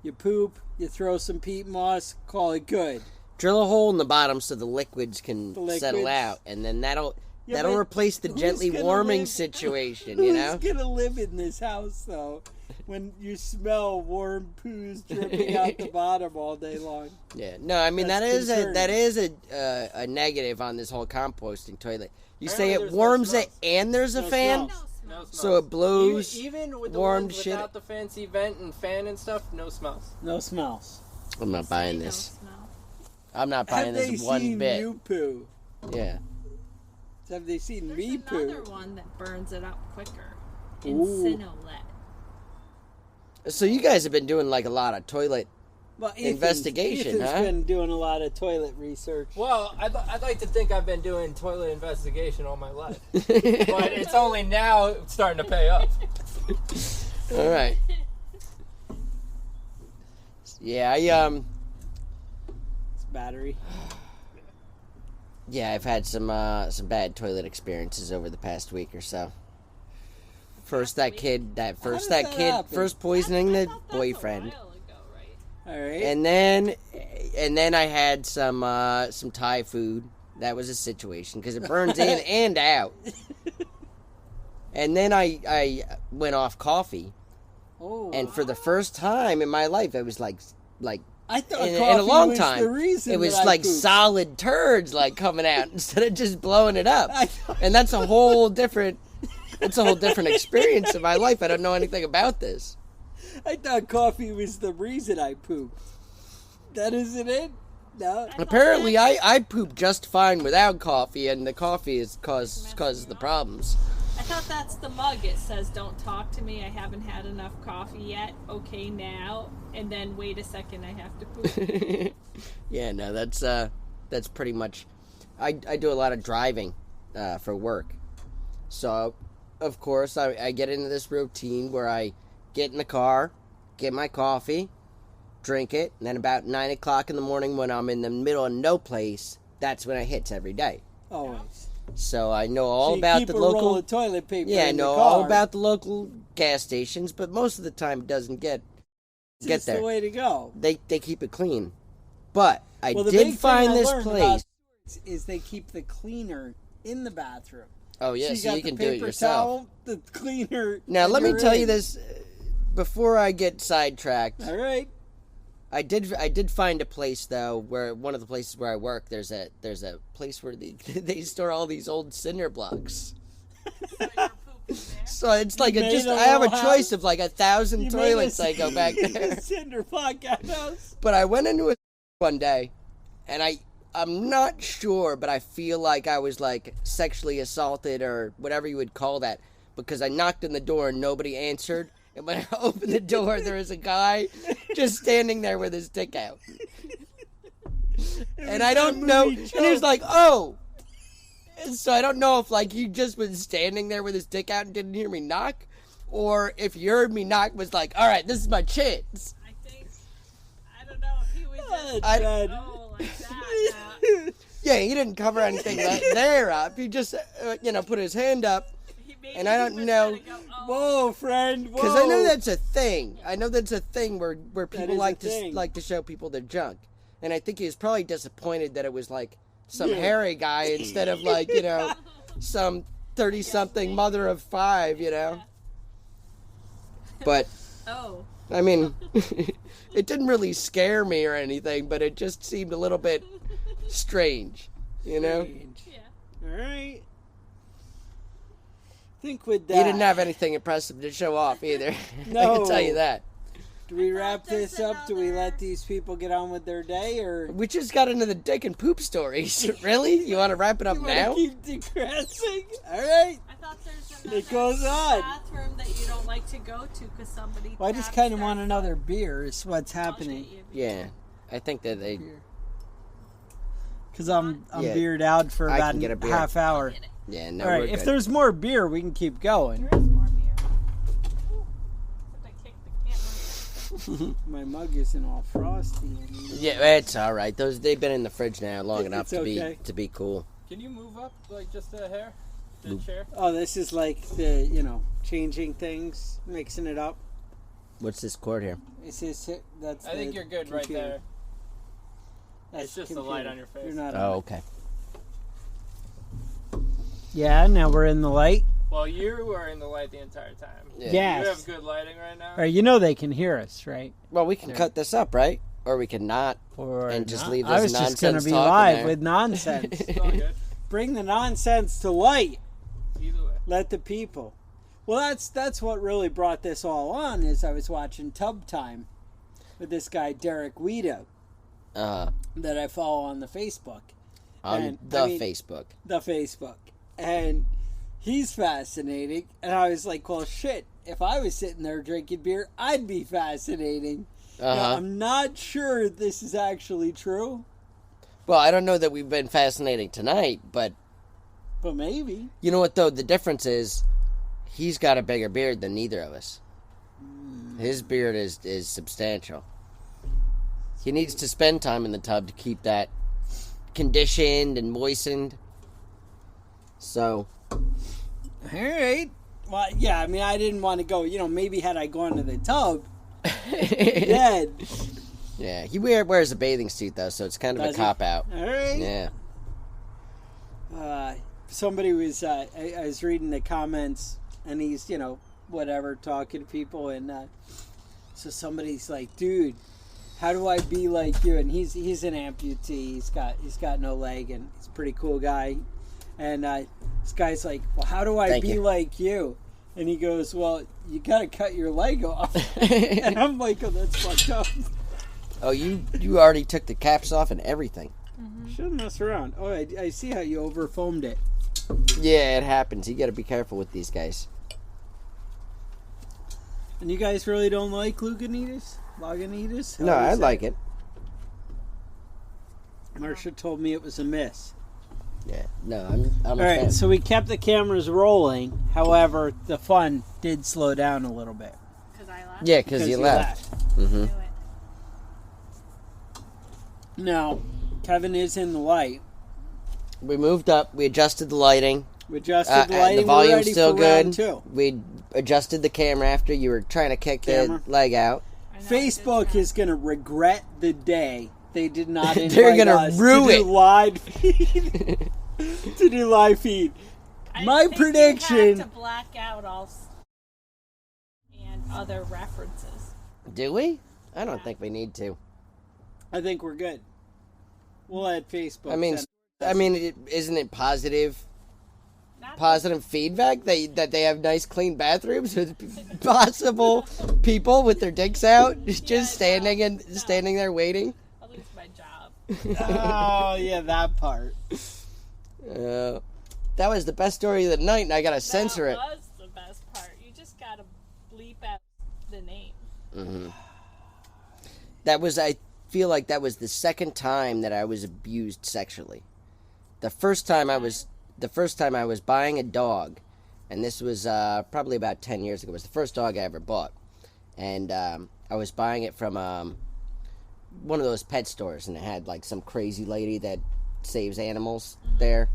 You poop, you throw some peat moss, call it good. Drill a hole in the bottom so the liquids can settle out, and then that'll replace the gently warming situation, you know? Who's gonna live in this house, though, when you smell warm poos dripping out the bottom all day long? Yeah, no, I mean, that is a negative on this whole composting toilet. You say it warms it and there's a fan? No smells. So it blows even with the warm ones shit without the fancy vent and fan and stuff, no smells. No smells. I'm not buying this. I'm not buying this one bit. Have they seen you poo? Yeah. Have they seen There's me poo? another one that burns it up quicker. Incinerate. So you guys have been doing like a lot of toilet investigation, Ethan's huh? been doing a lot of toilet research. Well, I'd like to think I've been doing toilet investigation all my life. But it's only now starting to pay off. All right. Yeah, It's battery. Yeah, I've had some bad toilet experiences over the past week or so. First poisoning the boyfriend. All right. And then I had some Thai food. That was a situation because it burns in and out. And then I went off coffee. Oh. And for the first time in my life, it was like I thought in coffee a long was time, the reason it was that I like pooped. solid turds like coming out instead of just blowing it up. And that's a whole different experience in my life. I don't know anything about this. I thought coffee was the reason I pooped. That isn't it? No. Apparently, I poop just fine without coffee, and the coffee is causes the problems. I thought that's the mug. It says, "Don't talk to me. I haven't had enough coffee yet. Okay, now." And then wait a second, I have to poop. Yeah, no, that's pretty much. I do a lot of driving for work, so of course I get into this routine where I get in the car, get my coffee, drink it, and then about 9 o'clock in the morning when I'm in the middle of no place, that's when it hits every day. Always. So I know all about the local roll of toilet paper. Yeah, I in know the car. all about the local gas stations, but most of the time it doesn't get there. It's the way to go. They keep it clean. But I the did big find thing I this learned place. about is they keep the cleaner in the bathroom. Oh yeah, so you can do it yourself. Towel, the cleaner. Now let me tell you this before I get sidetracked. All right. I did find a place though where one of the places where I work there's a place where they store all these old cinder blocks. So it's like I have a choice of like 1,000 toilets I go back there. Cinder podcast house. But I went into it one day, and I'm not sure, but I feel like I was like sexually assaulted or whatever you would call that, because I knocked on the door and nobody answered. And when I opened the door, there was a guy just standing there with his dick out. And I don't know. And he was like, "Oh." And so I don't know if like he just was standing there with his dick out and didn't hear me knock, or if he heard me knock was like, "All right, this is my chance." I don't know if he was just like that. Yeah, he didn't cover anything there up. He just, put his hand up. And I don't know. Whoa, friend. Because I know that's a thing. I know that's a thing where people like to show people their junk. And I think he was probably disappointed that it was like some hairy guy instead of like, some 30-something mother of 5, But, I mean, it didn't really scare me or anything, but it just seemed a little bit strange, Yeah. All right. Think with that. He didn't have anything impressive to show off either. No. I can tell you that. Do we wrap this up? Do we let these people get on with their day, or we just got into the dick and poop stories? Really? You want to wrap it up now? Keep digressing. All right. I thought there's another it goes on. bathroom that you don't like to go to because somebody. Well, I just kind of want another beer. Is what's happening. Yeah, I think that they. Because I'm beered out for about a half hour. Yeah, no. All right, if there's more beer, we can keep going. There is more beer. I kicked the camera. My mug isn't all frosty anymore. Yeah, it's all right. They've been in the fridge now long enough to be cool. Can you move up like just a hair? The chair? Oh, this is like the changing things, mixing it up. What's this cord here? It's just that's. I think you're good computer. right there. That's it's just computer. the light on your face. You're not okay. Yeah, now we're in the light. Well, you are in the light the entire time. Yeah. Yes. You have good lighting right now. Right, you know they can hear us, right? Well, we can cut this up, right? Or we can not. Or and just leave this I was nonsense just going to be live with nonsense. It's all good. Bring the nonsense to light. Either way. Let the people. Well, that's what really brought this all on. Is I was watching Tub Time with this guy Derek Guido that I follow on the Facebook. Facebook. The Facebook. And he's fascinating. And I was like, well, shit. If I was sitting there drinking beer, I'd be fascinating. Now, I'm not sure this is actually true. Well, I don't know that we've been fascinating tonight, but maybe. You know what, though? The difference is he's got a bigger beard than neither of us. His beard is substantial. He needs to spend time in the tub to keep that conditioned and moistened. So. All right. Well, yeah, I mean, I didn't want to go, maybe had I gone to the tub, dead. Yeah, he wears a bathing suit, though, so it's kind of a cop-out. All right. Yeah. Somebody was, I was reading the comments, and he's, whatever, talking to people, and so somebody's like, dude, how do I be like you? And he's an amputee. He's got no leg, and he's a pretty cool guy. And this guy's like, well, how do I be like you? And he goes, well, you got to cut your leg off. And I'm like, oh, that's fucked up. Oh, you already took the caps off and everything. Mm-hmm. Shouldn't mess around. Oh, I see how you over foamed it. Yeah, it happens. You got to be careful with these guys. And you guys really don't like Lagunitas? Lagunitas? No, I like it. Marcia told me it was a miss. Yeah, no, I'm all right, fan. So we kept the cameras rolling. However, the fun did slow down a little bit. Because I left? Yeah, because you left. Mm-hmm. Now, Kevin is in the light. We moved up. We adjusted the lighting. We adjusted the lighting. The volume's still good. Too. We adjusted the camera after you were trying to kick the leg out. Facebook is going to regret the day they did not invite They're gonna us rue to it. do live feed. To do live feed. My prediction. You have to black out all and other references. Do we? I don't think we need to. I think we're good. We'll add Facebook. Isn't it positive feedback that they have nice clean bathrooms with possible people with their dicks out just standing there waiting? I'll lose my job. Oh yeah, that part. That was the best story of the night, and I gotta censor it. That was the best part. You just gotta bleep out the name. Mm-hmm. I feel like that was the second time that I was abused sexually. The first time I was buying a dog, and this was probably about 10 years ago. It was the first dog I ever bought, and I was buying it from one of those pet stores, and it had like some crazy lady that saves animals there,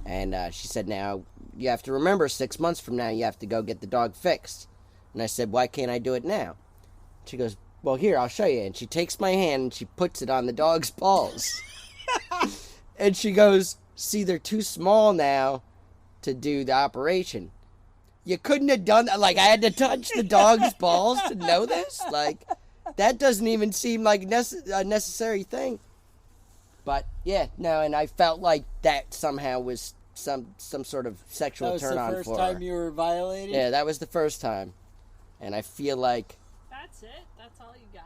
and she said, "Now you have to remember, 6 months from now you have to go get the dog fixed." And I said, "Why can't I do it now?" She goes, "Well, here, I'll show you." And she takes my hand and she puts it on the dog's balls. And she goes, "See, they're too small now to do the operation." You couldn't have done that. Like, I had to touch the dog's balls to know this? Like, that doesn't even seem like a necessary thing. But, yeah, no, and I felt like that somehow was some sort of sexual turn on for her. That was the first time you were violated? Yeah, that was the first time. And I feel like... That's it? That's all you got?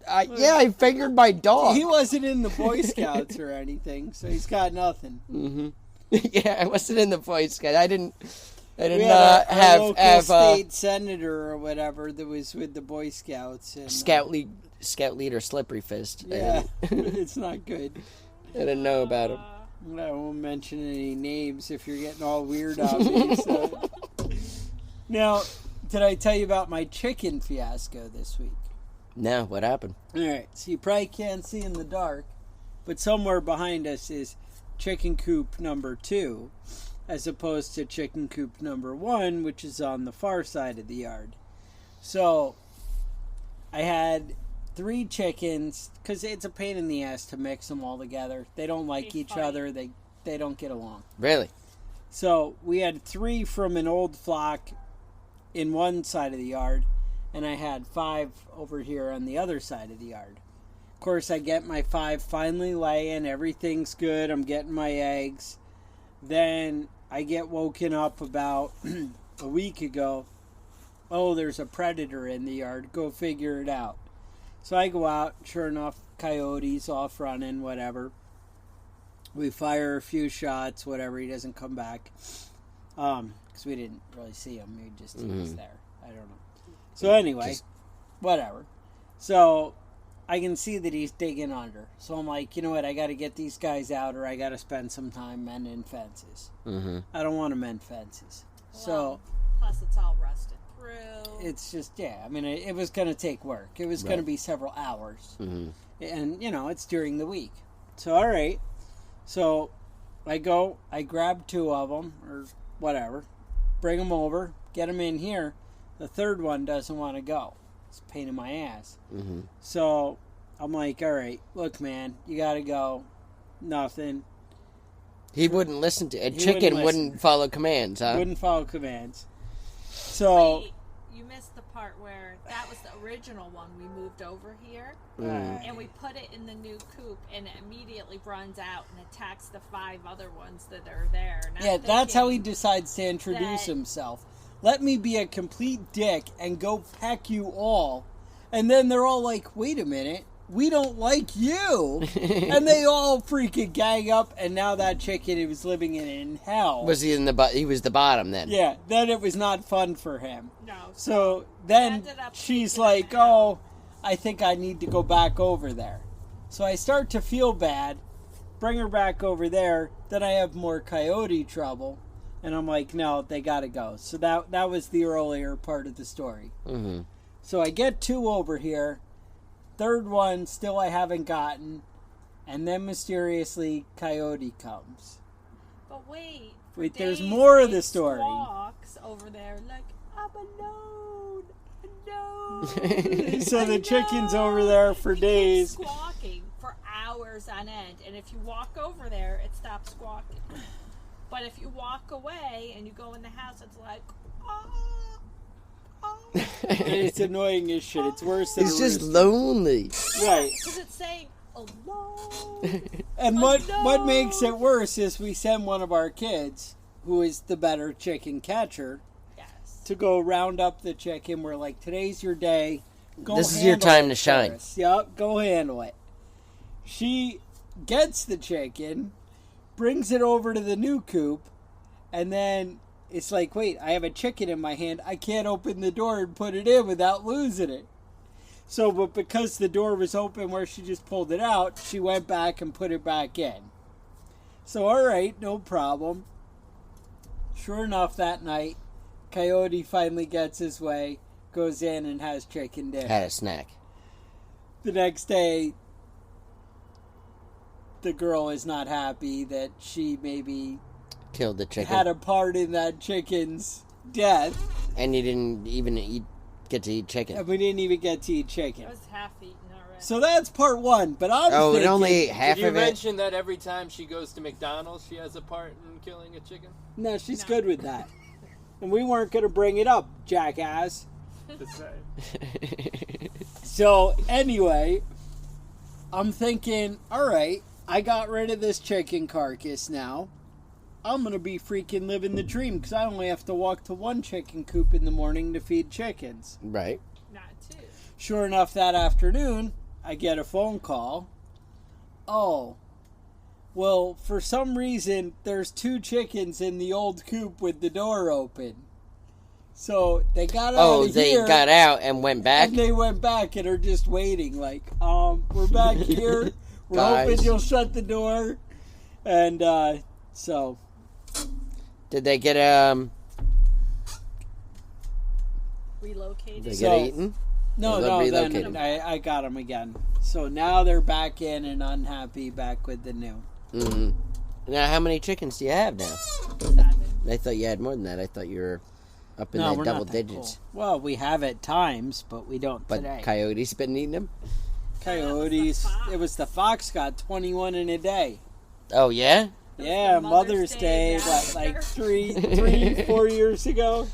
I fingered my dog. He wasn't in the Boy Scouts or anything, so he's got nothing. Mm-hmm. Yeah, I wasn't in the Boy Scouts. I did not have local state senator or whatever that was with the Boy Scouts. And, Scout leader Slippery Fist. Yeah, it's not good. I didn't know about him. I won't mention any names if you're getting all weird on me. So. Now, did I tell you about my chicken fiasco this week? No, what happened? All right, so you probably can't see in the dark, but somewhere behind us is chicken coop number 2, as opposed to chicken coop number 1, which is on the far side of the yard. So I had 3 chickens, because it's a pain in the ass to mix them all together. They don't like each other. They don't get along. Really? So we had 3 from an old flock in one side of the yard, and I had 5 over here on the other side of the yard. Of course, I get my 5 finally laying. Everything's good. I'm getting my eggs. Then I get woken up about a week ago. Oh, there's a predator in the yard. Go figure it out. So I go out. Sure enough, coyotes off running, whatever. We fire a few shots, whatever. He doesn't come back. Because we didn't really see him. He was there. I don't know. So anyway, whatever. So I can see that he's digging under. So I'm like, you know what? I got to get these guys out, or I got to spend some time mending fences. Mm-hmm. I don't want to mend fences. Well, so plus it's all rusted through. It's just, yeah. I mean, it was going to take work. It was going to be several hours. Mm-hmm. And, it's during the week. So, all right. So I grab 2 of them, or whatever, bring them over, get them in here. The third one doesn't want to go. It's a pain in my ass. Mm-hmm. So I'm like, all right, look, man, you got to go. Nothing. He wouldn't listen to it. Chicken wouldn't follow commands, huh? Wouldn't follow commands. So... Wait, you missed the part where that was the original one we moved over here. And we put it in the new coop, and it immediately runs out and attacks the 5 other ones that are there. Yeah, that's how he decides to introduce himself. Let me be a complete dick and go peck you all. And then they're all like, wait a minute, we don't like you. And they all freaking gang up, and now that chicken, he was living in hell. Was he he was the bottom then? Yeah, then it was not fun for him. No. So then she's like, oh, I think I need to go back over there. So I start to feel bad, bring her back over there, then I have more coyote trouble, and I'm like, no, they gotta go. So that was the earlier part of the story. Mm-hmm. So I get 2 over here, third one still I haven't gotten, and then mysteriously coyote comes. But wait, there's more of the story. Walks over there like, I'm alone. No. So the chicken's over there for days. Squawking for hours on end, and if you walk over there, it stops squawking. But if you walk away and you go in the house, it's like, It's annoying as shit. It's worse than He's just lonely. Right. Because it's saying, alone. And what makes it worse is we send one of our kids, who is the better chicken catcher, to go round up the chicken. We're like, today's your day. This is your time to shine. Yep, go handle it. She gets the chicken, brings it over to the new coop, and then it's like, wait, I have a chicken in my hand. I can't open the door and put it in without losing it. So, but because the door was open where she just pulled it out, she went back and put it back in. So, all right, no problem. Sure enough, that night, Coyote finally gets his way, goes in and has chicken dinner. Had a snack. The next day, the girl is not happy that she maybe killed the chicken. Had a part in that chicken's death. And you didn't even get to eat chicken. And we didn't even get to eat chicken. It was half eaten already. So that's part 1. But I'm thinking, it only ate half Did you of it? mention that every time she goes to McDonald's, she has a part in killing a chicken? No, she's good with that. And we weren't going to bring it up, jackass. So, anyway, I'm thinking, all right, I got rid of this chicken carcass now. I'm going to be freaking living the dream because I only have to walk to 1 chicken coop in the morning to feed chickens. Right. Not 2. Sure enough, that afternoon, I get a phone call. Oh, well, for some reason, there's 2 chickens in the old coop with the door open. So they got out of here. Oh, they got out and went back? And they went back and are just waiting. Like, we're back here. We're hoping you'll shut the door. And so. Did they get relocated? Did they get eaten? No, then I got them again. So now they're back in and unhappy, back with the new. Mm-hmm. Now, how many chickens do you have now? 7. I thought you had more than that. I thought you were up in the double digits. Cool. Well, we have at times, but we don't today. But Coyote's been eating them? Coyotes. It was the fox got 21 in a day. Oh, yeah? Yeah, Mother's Day, like 4 years ago?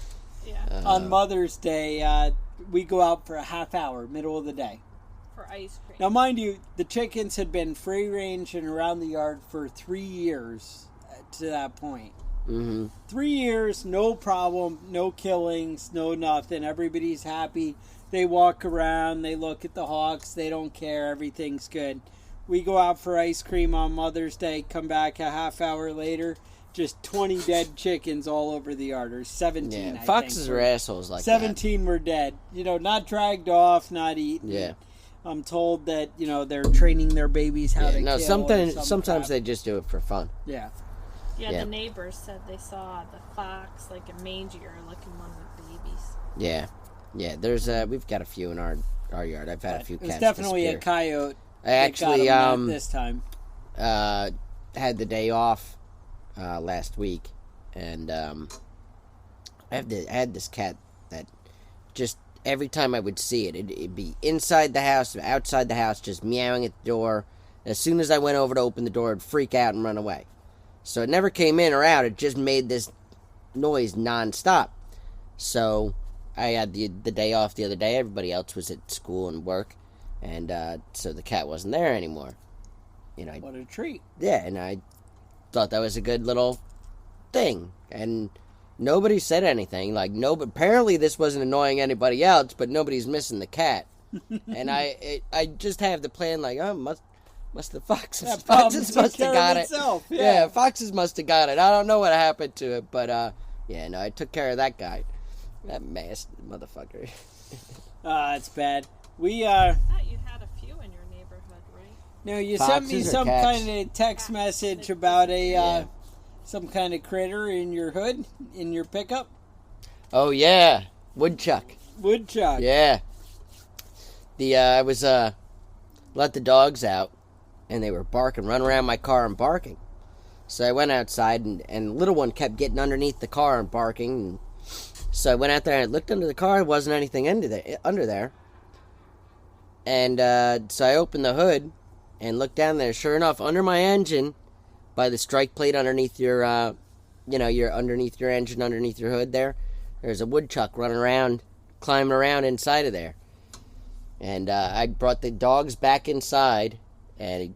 Yeah. On Mother's Day, we go out for a half hour, middle of the day. For ice cream. Now, mind you, the chickens had been free range and around the yard for 3 years to that point. Mm-hmm. 3 years, no problem, no killings, no nothing. Everybody's happy. They walk around, they look at the hawks, they don't care, everything's good. We go out for ice cream on Mother's Day, come back a half hour later, just 20 dead chickens all over the yard, or 17, yeah, I foxes think. are assholes like 17 were dead. Not dragged off, not eaten. Yeah. I'm told that, they're training their babies how to kill. Sometimes they just do it for fun. Yeah. Yeah, the neighbors said they saw the fox, like a mangier looking one with babies. Yeah. Yeah, there's we've got a few in our yard. I've had a few cats. It's definitely disappear. a coyote. I actually this time had the day off last week, and I had this cat that just every time I would see it, it'd be inside the house, outside the house, just meowing at the door. As soon as I went over to open the door, it'd freak out and run away. So it never came in or out. It just made this noise nonstop. So I had the day off the other day. Everybody else was at school and work. And so the cat wasn't there anymore. What a treat. Yeah, and I thought that was a good little thing. And nobody said anything. Apparently this wasn't annoying anybody else, but nobody's missing the cat. And I just have the plan like, oh, must the foxes must have got it. Yeah, foxes must have got it. I don't know what happened to it, but yeah, no, I took care of that guy. That masked motherfucker. It's bad. I thought you had a few in your neighborhood, right? No, you sent me some kind of text message about some kind of critter in your hood, in your pickup. Oh yeah, woodchuck. Yeah. I was let the dogs out, and they were barking, running around my car and barking. So I went outside, and little one kept getting underneath the car and barking. And so I went out there and I looked under the car. There wasn't anything under there. And so I opened the hood and looked down there. Sure enough, under my engine, by the strike plate underneath your underneath your engine, underneath your hood there's a woodchuck running around, climbing around inside of there. And I brought the dogs back inside, and he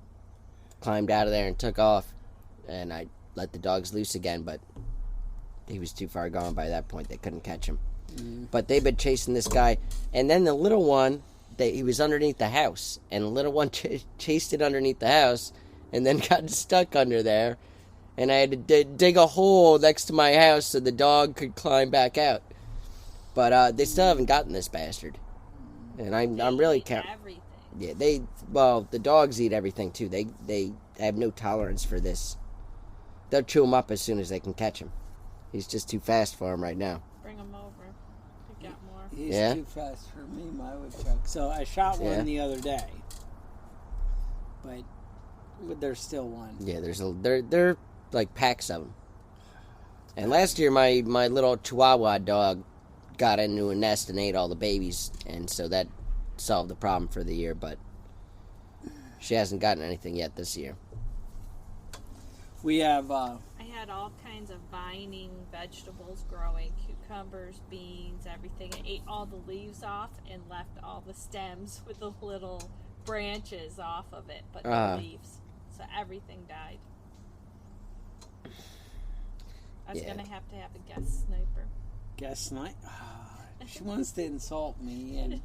climbed out of there and took off. And I let the dogs loose again, but he was too far gone by that point. They couldn't catch him. But they've been chasing this guy. And then the little one, he was underneath the house. And the little one chased it underneath the house and then got stuck under there. And I had to dig a hole next to my house so the dog could climb back out. But they still haven't gotten this bastard. And I'm really everything. Yeah, the dogs eat everything too. They have no tolerance for this. They'll chew him up as soon as they can catch him. He's just too fast for him right now. Bring him over. We got more. He's too fast for me, my woodchuck. So I shot one the other day, but there's still one. Yeah, they're like packs of them. And last year, my little Chihuahua dog got into a nest and ate all the babies, and so that solved the problem for the year. But she hasn't gotten anything yet this year. We have. I had all kinds of vining vegetables growing, cucumbers, beans, everything. I ate all the leaves off and left all the stems with the little branches off of it, but no leaves. So everything died. I was going to have a guest sniper. Guest sniper? She wants to insult me and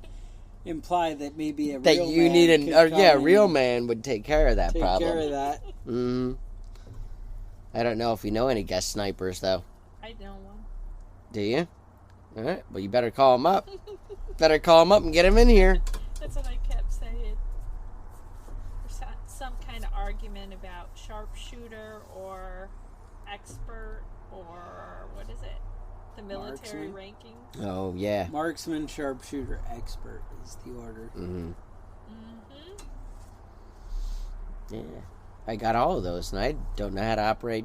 imply that maybe a real man would take care of that problem. Take care of that. Mm-hmm. I don't know if you know any guest snipers, though. I know one. Do you? All right. Well, you better call him up. Better call him up and get him in here. That's what I kept saying. There's some kind of argument about sharpshooter or expert or what is it? The military ranking. Oh, yeah. Marksman, sharpshooter, expert is the order. Mm-hmm. Yeah. I got all of those, and I don't know how to operate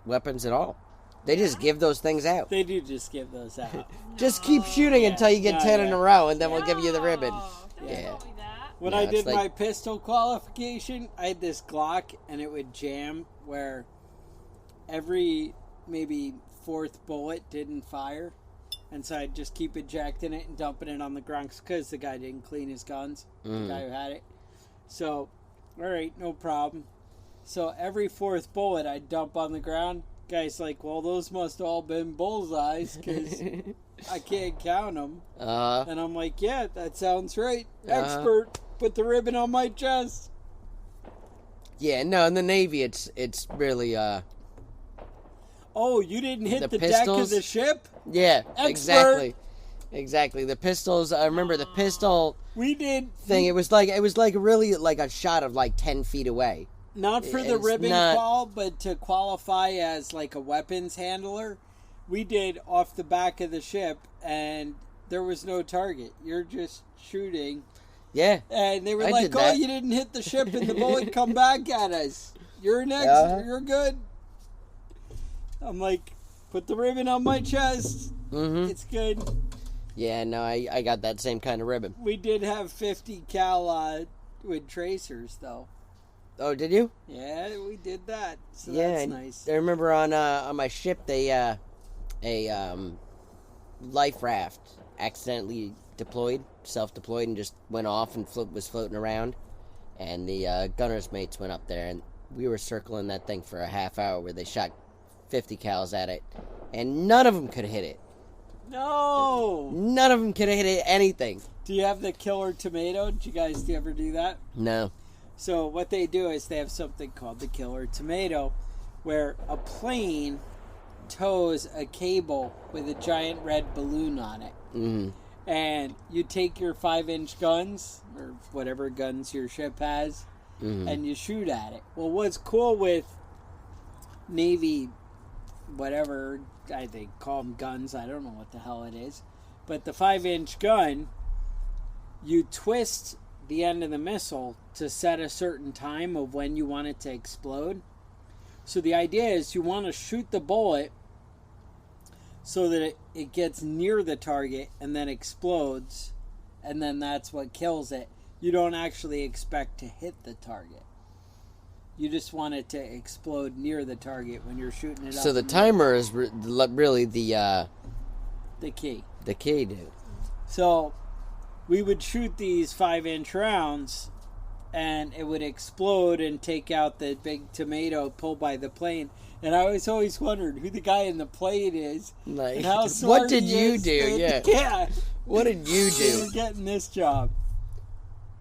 weapons at all. They just give those things out. They do just give those out. Just keep shooting until you get 10 in a row, and then we'll give you the ribbon. Yeah. When I did my pistol qualification, I had this Glock, and it would jam where every maybe fourth bullet didn't fire. And so I'd just keep ejecting it and dumping it on the ground because the guy didn't clean his guns, the guy who had it. So, all right, no problem. So every fourth bullet I'd dump on the ground. Guy's like, well, those must have all been bullseyes because I can't count them. And I'm like, yeah, that sounds right. Expert, put the ribbon on my chest. Yeah, no, in the Navy, it's really, Oh, you didn't hit the deck of the ship? Yeah, Expert. Exactly. The pistols, I remember the pistol we did thing, it was like really like a shot of like 10 feet away. Not for the ribbon call, but to qualify as like a weapons handler, we did off the back of the ship, and there was no target. You're just shooting. Yeah. And they were like, oh, you didn't hit the ship, and the bullet come back at us. You're next. You're good. I'm like, put the ribbon on my chest. Mm-hmm. It's good. Yeah, no, I got that same kind of ribbon. We did have 50 cal with tracers, though. Oh, did you? Yeah, we did that. So that's nice. I remember on my ship, they a life raft accidentally self-deployed, and just went off and was floating around. And the gunner's mates went up there, and we were circling that thing for a half hour where they shot 50 cals at it, and none of them could hit it. No! None of them could hit anything. Do you have the killer tomato? Do you ever do that? No. So what they do is they have something called the killer tomato, where a plane tows a cable with a giant red balloon on it. Mm-hmm. And you take your 5-inch guns, or whatever guns your ship has, and you shoot at it. Well, what's cool with Navy, whatever, I think, call them guns, I don't know what the hell it is, but the 5-inch gun, you twist the end of the missile to set a certain time of when you want it to explode. So the idea is you want to shoot the bullet so that it gets near the target and then explodes, and then that's what kills it. You don't actually expect to hit the target. You just want it to explode near the target when you're shooting it up. So the timer is really the key. The key, dude. So we would shoot these 5-inch rounds, and it would explode and take out the big tomato pulled by the plane. And I was always wondered who the guy in the plane is. Like, and how smart what did you do? Yeah. What did you do? For getting this job.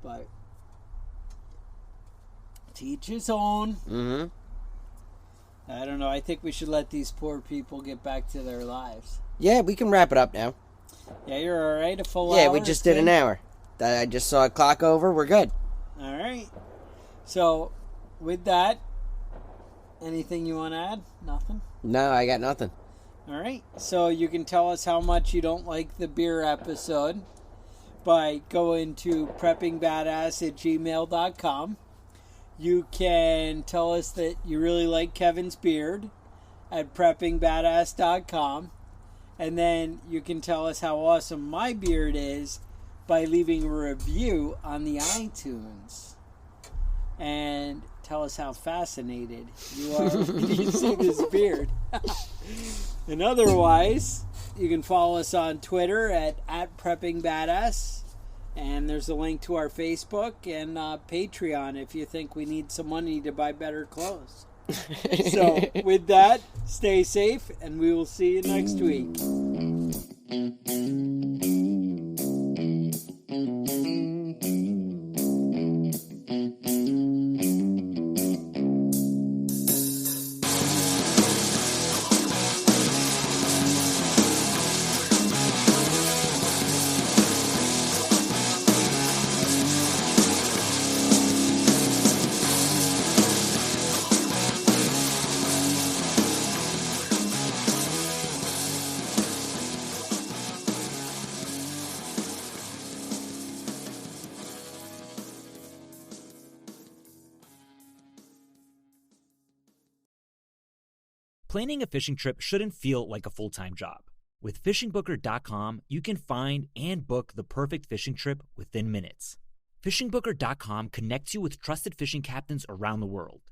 But teach his own. Mm-hmm. I don't know. I think we should let these poor people get back to their lives. Yeah, we can wrap it up now. Yeah, you're all right? A full hour? Yeah, we just did an hour. I just saw a clock over. We're good. All right. So, with that, anything you want to add? Nothing? No, I got nothing. All right. So, you can tell us how much you don't like the beer episode by going to preppingbadass@gmail.com. You can tell us that you really like Kevin's beard at preppingbadass.com. And then you can tell us how awesome my beard is by leaving a review on the iTunes. And tell us how fascinated you are when you see this beard. And otherwise, you can follow us on Twitter at preppingbadass. And there's a link to our Facebook and Patreon if you think we need some money to buy better clothes. So, with that, stay safe, and we will see you next week. Planning a fishing trip shouldn't feel like a full-time job. With fishingbooker.com, you can find and book the perfect fishing trip within minutes. Fishingbooker.com connects you with trusted fishing captains around the world.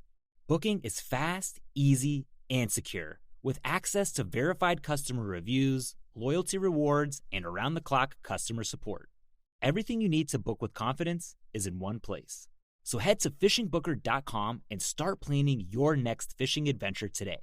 Booking is fast, easy, and secure, with access to verified customer reviews, loyalty rewards, and around-the-clock customer support. Everything you need to book with confidence is in one place. So head to fishingbooker.com and start planning your next fishing adventure today.